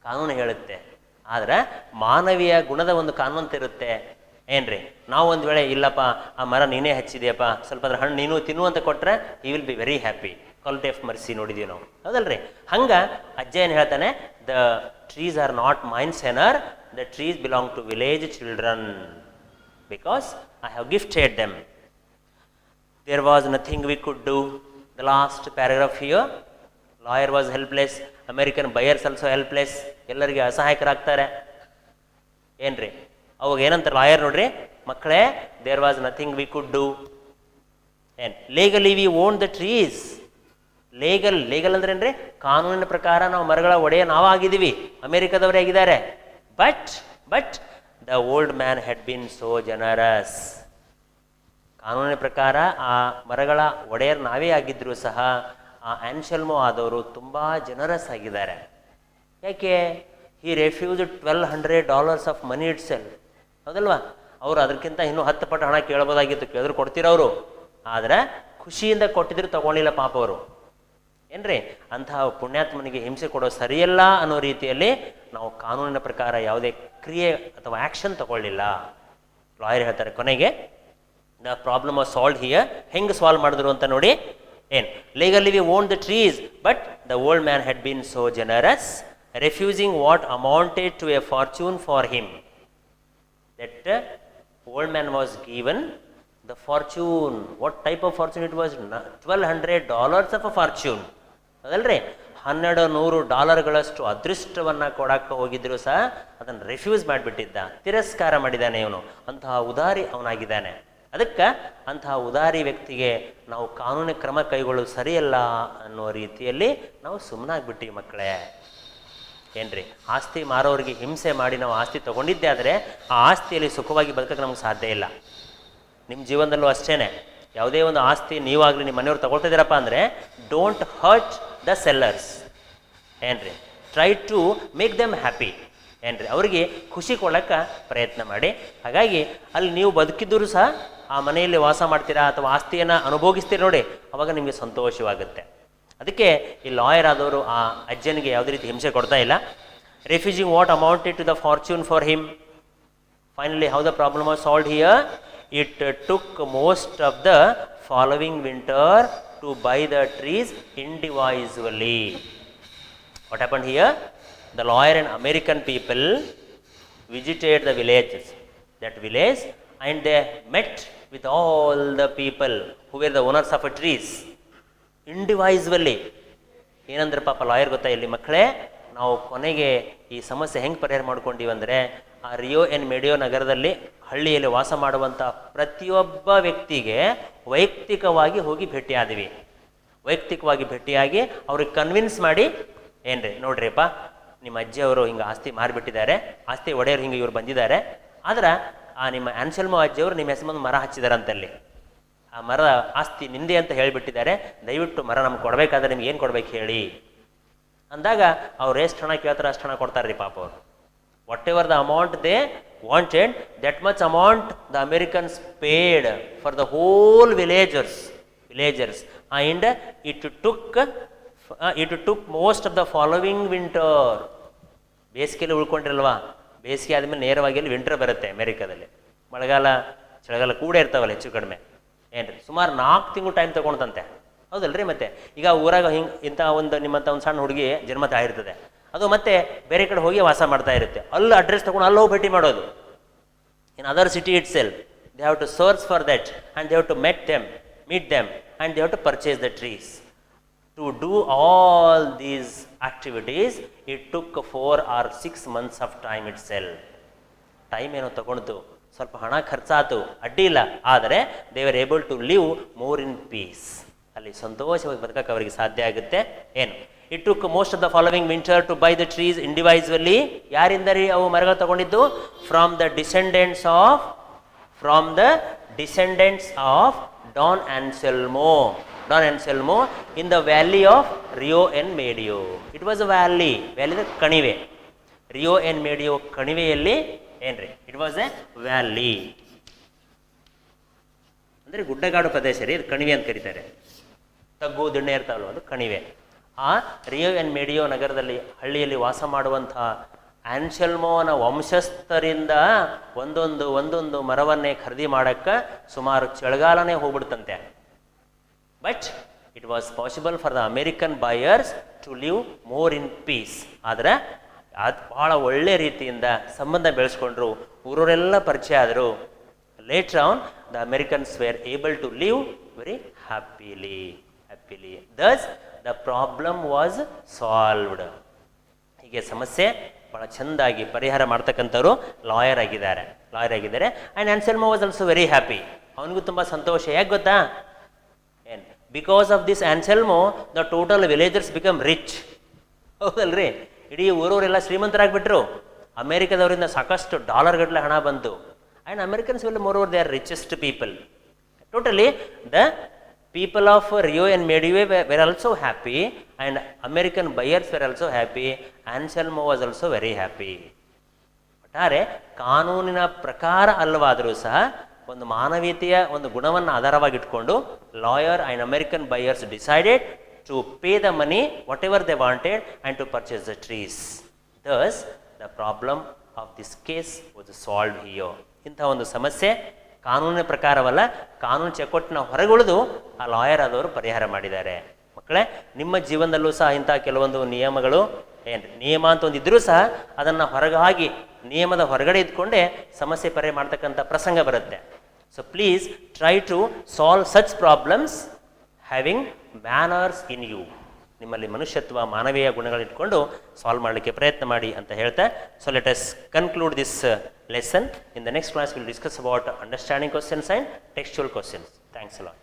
ಕಾನೂನು ಹೇಳುತ್ತೆ. ಆದ್ರೆ ಮಾನವೀಯ ಗುಣದ ಒಂದು ಕಾನೂನು ಅಂತ ಇರುತ್ತೆ. ಏನ್ರಿ, ನಾವು ಒಂದು ವೇಳೆ ಇಲ್ಲಪ್ಪ ಆ ಮರ ನೀನೇ ಹಚ್ಚಿದೆಯಪ್ಪ, ಸ್ವಲ್ಪ ಅದ್ರ ಹಣ್ಣು ನೀನು ತಿನ್ನು ಅಂತ ಕೊಟ್ಟರೆ he will be very happy. Quality of mercy ನೋಡಿದೀವಿ ನಾವು, ಹೌದಲ್ರಿ? ಹಂಗ ಅಜ್ಜ ಏನು ಹೇಳ್ತಾನೆ, the trees are not mine senor, the trees belong to village children because I have gifted them. There was nothing we could do. The last paragraph here, lawyer was helpless, American buyers also helpless. ಎಲ್ಲರಿಗೆ ಅಸಹಾಯಕರಾಗ್ತಾರೆ. ಏನ್ರಿ, ಅವಾಗ ಏನಂತಾರೆ lawyer ನೋಡ್ರಿ, ಮಕ್ಕಳೇ, there was nothing we could do. ಏನ್ legally we own the trees. Legal ಅಂದ್ರೆ ಏನ್ರಿ, ಕಾನೂನಿನ ಪ್ರಕಾರ ನಾವು ಮರಗಳ ಒಡೆಯ ನಾವಾಗಿದ್ದೀವಿ, ಅಮೆರಿಕದವರೇ ಆಗಿದ್ದಾರೆ. But the old man had been so generous. ಕಾನೂನಿನ ಪ್ರಕಾರ ಆ ಮರಗಳ ಒಡೆಯರ್ ನಾವೇ ಆಗಿದ್ರು ಸಹ ಆ ಆನ್ಶಲ್ಮೋ ಆದವರು ತುಂಬ ಜನರಸ್ ಆಗಿದ್ದಾರೆ. ಯಾಕೆ? He refused $1,200 of money itself. ಹೌದಲ್ವಾ? ಅವರು ಅದಕ್ಕಿಂತ ಇನ್ನೂ 10 ಪಟ್ಟು ಹಣ ಕೇಳ್ಬೋದಾಗಿತ್ತು, ಕೇಳಿದ್ರು ಕೊಡ್ತಿರೋರು. ಆದರೆ ಖುಷಿಯಿಂದ ಕೊಟ್ಟಿದ್ರು ತಗೊಳ್ಳಿಲ್ಲ ಪಾಪ ಅವರು. ಏನ್ರಿ, ಅಂತಹ ಪುಣ್ಯಾತ್ಮನಿಗೆ ಹಿಂಸೆ ಕೊಡೋ ಸರಿಯಲ್ಲ ಅನ್ನೋ ರೀತಿಯಲ್ಲಿ ನಾವು ಕಾನೂನಿನ ಪ್ರಕಾರ ಯಾವುದೇ ಕ್ರಿಯೆ ಅಥವಾ ಆ್ಯಕ್ಷನ್ ತಗೊಳ್ಳಿಲ್ಲ. ಲಾಯರ್ ಹೇಳ್ತಾರೆ ಕೊನೆಗೆ, the problem was solve here. ಹೆಂಗೆ ಸಾಲ್ವ್ ಮಾಡಿದ್ರು ಅಂತ ನೋಡಿ. ಏನು, legally we own the trees, but the old man had been so generous, refusing what amounted to a fortune for him. That old man was given the fortune. What type of fortune it was? $1,200 of a fortune. ಅದಲ್ರಿ, $1,200 ಅದೃಷ್ಟವನ್ನು ಕೊಡಕ್ಕೆ ಹೋಗಿದ್ರು ಸಹ ಅದನ್ನು refuse ಮಾಡಿಬಿಟ್ಟಿದ್ದ, ತಿರಸ್ಕಾರ ಮಾಡಿದ್ದಾನೆ ಇವನು. ಅಂತಹ ಉದಾರಿ ಅವನಾಗಿದ್ದಾನೆ. ಅದಕ್ಕೆ ಅಂತಹ ಉದಾರಿ ವ್ಯಕ್ತಿಗೆ ನಾವು ಕಾನೂನು ಕ್ರಮ ಕೈಗೊಳ್ಳೋದು ಸರಿಯಲ್ಲ ಅನ್ನೋ ರೀತಿಯಲ್ಲಿ ನಾವು ಸುಮ್ಮನಾಗ್ಬಿಟ್ಟಿವಿ ಮಕ್ಕಳೇ. ಏನ್ರಿ, ಆಸ್ತಿ ಮಾರೋರಿಗೆ ಹಿಂಸೆ ಮಾಡಿ ನಾವು ಆಸ್ತಿ ತೊಗೊಂಡಿದ್ದೆ ಆದರೆ ಆ ಆಸ್ತಿಯಲ್ಲಿ ಸುಖವಾಗಿ ಬದುಕಕ್ಕೆ ನಮ್ಗೆ ಸಾಧ್ಯ ಇಲ್ಲ. ನಿಮ್ಮ ಜೀವನದಲ್ಲೂ ಅಷ್ಟೇ, ಯಾವುದೇ ಒಂದು ಆಸ್ತಿ ನೀವಾಗಲಿ ನಿಮ್ಮ ಮನೆಯವ್ರು ತೊಗೊಳ್ತಿದ್ದೀರಪ್ಪ ಅಂದರೆ ಡೋಂಟ್ ಹರ್ಟ್ ದ ಸೆಲ್ಲರ್ಸ್. ಏನ್ರಿ, try to make them happy. ಏನ್ರಿ, ಅವರಿಗೆ ಖುಷಿ ಕೊಡೋಕ್ಕೆ ಪ್ರಯತ್ನ ಮಾಡಿ. ಹಾಗಾಗಿ ಅಲ್ಲಿ ನೀವು ಬದುಕಿದ್ದರೂ ಸಹ ಆ ಮನೆಯಲ್ಲಿ ವಾಸ ಮಾಡ್ತೀರಾ ಅಥವಾ ಆಸ್ತಿಯನ್ನು ಅನುಭೋಗಿಸ್ತೀರಿ ನೋಡಿ, ಅವಾಗ ನಿಮಗೆ ಸಂತೋಷವಾಗುತ್ತೆ. ಅದಕ್ಕೆ ಈ ಲಾಯರ್ ಆದವರು ಆ ಅಜ್ಜನಿಗೆ ಯಾವುದೇ ರೀತಿ ಹಿಂಸೆ ಕೊಡ್ತಾ ಇಲ್ಲ. Refusing what amounted to the fortune for him. Finally how the problem was solved here. It took most of the following winter to buy the trees individually. What happened here? The lawyer and American people visited the villages, that village, and they met with all the people who were the owners of a trees. ಇಂಡಿವೈಸ್ವಲ್ಲಿ ಏನಂದ್ರೆ ಪಾಪ lawyer ಗೊತ್ತಾ, ಇಲ್ಲಿ ಮಕ್ಕಳೇ ನಾವು ಕೊನೆಗೆ ಈ ಸಮಸ್ಯೆ ಹೆಂಗೆ ಪರಿಹಾರ ಮಾಡ್ಕೊಂಡಿವಿ ಅಂದರೆ, ಆ ರಿಯೋ-ಎನ್ ಮೆಡಿಯೋ ನಗರದಲ್ಲಿ ಹಳ್ಳಿಯಲ್ಲಿ ವಾಸ ಮಾಡುವಂಥ ಪ್ರತಿಯೊಬ್ಬ ವ್ಯಕ್ತಿಗೆ ವೈಯಕ್ತಿಕವಾಗಿ ಹೋಗಿ ಭೇಟಿಯಾದ್ವಿ. ವೈಯಕ್ತಿಕವಾಗಿ ಭೇಟಿಯಾಗಿ ಅವ್ರಿಗೆ ಕನ್ವಿನ್ಸ್ ಮಾಡಿ, ಏನ್ರಿ ನೋಡ್ರಿಪ್ಪ, ನಿಮ್ಮ ಅಜ್ಜಿಯವರು ಹಿಂಗೆ ಆಸ್ತಿ ಮಾರಿಬಿಟ್ಟಿದ್ದಾರೆ, ಆಸ್ತಿ ಒಡೆಯರು ಹಿಂಗೆ ಇವ್ರು ಬಂದಿದ್ದಾರೆ, ಆದ್ರೆ ಆ ನಿಮ್ಮ ಆನ್ಸೆಲ್ಮೋ ಅಜ್ಜಿಯವರು ನಿಮ್ಮ ಹೆಸರು ಮರ ಹಚ್ಚಿದಾರಂತಲ್ಲಿ, ಆ ಮರ ಆಸ್ತಿ ನಿಂದೆ ಅಂತ ಹೇಳಿಬಿಟ್ಟಿದ್ದಾರೆ, ದಯವಿಟ್ಟು ಮರ ನಮ್ಗೆ ಕೊಡಬೇಕಾದ್ರೆ ನಿಮ್ಗೆ ಏನು ಕೊಡ್ಬೇಕು ಹೇಳಿ ಅಂದಾಗ ಅವ್ರು ಎಷ್ಟು ಹಣ ಕೇಳ್ತಾರೆ ಅಷ್ಟು ಹಣ ಕೊಡ್ತಾರೆ ರೀ ಪಾಪ ಅವರು. What ever the amount they wanted, that much amount the Americans paid for the whole villagers and it took most of the following winter. ಬೇಸಿಗೆಯಲ್ಲಿ ಉಳ್ಕೊಂಡಿರಲ್ವಾ, ಬೇಸಿಗೆ ಆದಮೇಲೆ ನೇರವಾಗಿ ಅಲ್ಲಿ ವಿಂಟರ್ ಬರುತ್ತೆ ಅಮೆರಿಕಾದಲ್ಲಿ, ಮಳೆಗಾಲ ಚಳಿಗಾಲ ಕೂಡ ಇರ್ತಾವಲ್ಲ ಹೆಚ್ಚು ಕಡಿಮೆ, ಏನ್ರಿ ಸುಮಾರು 4 ತಿಂಗಳು ಟೈಮ್ ತೊಗೊಳ್ತಂತೆ, ಹೌದಲ್ರಿ? ಮತ್ತೆ ಈಗ ಊರಾಗ ಹಿಂಗೆ ಇಂಥ ಒಂದು ನಿಮ್ಮಂಥ ಒಂದು ಸಣ್ಣ ಹುಡುಗಿ ಜನ್ಮ ತಾಯಿರ್ತದೆ, ಅದು ಮತ್ತೆ ಬೇರೆ ಕಡೆ ಹೋಗಿ ವಾಸ ಮಾಡ್ತಾ ಇರುತ್ತೆ, ಅಲ್ಲಿ ಅಡ್ರೆಸ್ ತೊಗೊಂಡು ಅಲ್ಲಿ ಹೋಗಿ ಭೇಟಿ ಮಾಡೋದು. In other city itself they have to search for that and they have to meet them and they have to purchase the trees. To do all these activities, it took 4 or 6 months of time itself. Time ಏನೋ ತಗೊಂಡು ಸ್ವಲ್ಪ ಹಣ ಖರ್ಚಾತು, ಅಡ್ಡಿ ಇಲ್ಲ, ಆದರೆ they were able to live more in peace. ಅಲ್ಲಿ ಸಂತೋಷವಾಗಿ ಬದುಕಕ್ಕೆ ಅವರಿಗೆ ಸಾಧ್ಯ ಆಗುತ್ತೆ. ಏನು, it took most of the following winter to buy the trees individually. ಯಾರಿಂದ ರೀ ಅವು ಮರಗಳು ತಗೊಂಡಿದ್ದು? From the descendants of Don Anselmo in the valley of Rio-En Medio. It was a valley the ಕಣಿವೆ. Rio-En Medio ಕಣಿವೆಯಲ್ಲಿ ಏನ್ರಿ, it was A valley ಅಂದರೆ ಗುಡ್ಡಗಾಡು ಪ್ರದೇಶ ರೀ, ಇದು ಕಣಿವೆ ಅಂತ ಕರೀತಾರೆ. ತಗ್ಗು ದಿಣ್ಣೆ ಇರ್ತಾವಲ್ವ, ಅದು ಕಣಿವೆ. ಆ Rio-En Medio ನಗರದಲ್ಲಿ ಹಳ್ಳಿಯಲ್ಲಿ ವಾಸ ಮಾಡುವಂಥ ಆನ್ಸೆಲ್ಮೋನ ವಂಶಸ್ಥರಿಂದ ಒಂದೊಂದು ಮರವನ್ನೇ ಖರೀದಿ ಮಾಡೋಕ್ಕೆ ಸುಮಾರು ಚಳಿಗಾಲನೇ ಹೋಗ್ಬಿಡ್ತಂತೆ. But it was possible for the American buyers to live more in peace. ಆದರೆ ಅದು ಭಾಳ ಒಳ್ಳೆ ರೀತಿಯಿಂದ ಸಂಬಂಧ ಬೆಳೆಸ್ಕೊಂಡ್ರು, ಊರವರೆಲ್ಲ ಪರಿಚಯ ಆದರು. Later on the Americans were able to live very happily. Thus the problem was solved. ಹೀಗೆ ಸಮಸ್ಯೆ ಭಾಳ ಚೆಂದಾಗಿ ಪರಿಹಾರ ಮಾಡ್ತಕ್ಕಂಥವ್ರು ಲಾಯರ್ ಆಗಿದ್ದಾರೆ. And Anselmo was also very happy. ಅವನಿಗೂ ತುಂಬ ಸಂತೋಷ. ಯಾಕೆ ಗೊತ್ತಾ? ಏನು, because of this Anselmo the total villagers become rich. ಹೌದಲ್ರಿ? ಇಡೀ ಊರವರೆಲ್ಲ ಶ್ರೀಮಂತರಾಗ್ಬಿಟ್ರು. ಅಮೇರಿಕಾದವರಿಂದ ಸಾಕಷ್ಟು $ಗಟ್ಟಲೆ ಹಣ ಬಂತು. And Americans will moreover they are richest people. Totally the people of Rio-En Medio were also happy and American buyers were also happy. Anselmo was also very happy. ಒಟ್ಟಾರೆ ಕಾನೂನಿನ ಪ್ರಕಾರ ಅಲ್ಲವಾದರೂ ಸಹ ಒಂದು ಮಾನವೀಯತೆಯ ಒಂದು ಗುಣವನ್ನು ಆಧಾರವಾಗಿಟ್ಕೊಂಡು lawyer and American buyers decided to pay the money whatever they wanted and to purchase the trees. Thus the problem of this case was solved here. ಇಂಥ ಒಂದು ಸಮಸ್ಯೆ ಕಾನೂನಿನ ಪ್ರಕಾರವಲ್ಲ, ಕಾನೂನು ಚೌಕಟ್ಟಿನ ಹೊರಗುಳಿದು ಆ ಲಾಯರ್ ಆದವರು ಪರಿಹಾರ ಮಾಡಿದ್ದಾರೆ. ಮಕ್ಕಳೇ, ನಿಮ್ಮ ಜೀವನದಲ್ಲೂ ಸಹ ಇಂಥ ಕೆಲವೊಂದು ನಿಯಮಗಳು ನಿಯಮ ಅಂತ ಒಂದು ಇದ್ರೂ ಸಹ ಅದನ್ನು ಹೊರಗಾಗಿ ನಿಯಮದ ಹೊರಗಡೆ ಇದ್ಕೊಂಡೇ ಸಮಸ್ಯೆ ಪರಿಹಾರ ಮಾಡ್ತಕ್ಕಂಥ ಪ್ರಸಂಗ ಬರುತ್ತೆ. So please try to solve such problems having manners in you. ನಿಮ್ಮಲ್ಲಿ ಮನುಷ್ಯತ್ವ, ಮಾನವೀಯ ಗುಣಗಳಿಟ್ಕೊಂಡು ಸಾಲ್ವ್ ಮಾಡಲಿಕ್ಕೆ ಪ್ರಯತ್ನ ಮಾಡಿ ಅಂತ ಹೇಳ್ತಾ, so let us conclude this lesson. In the next class, we will discuss about understanding questions and textual questions. Thanks a lot.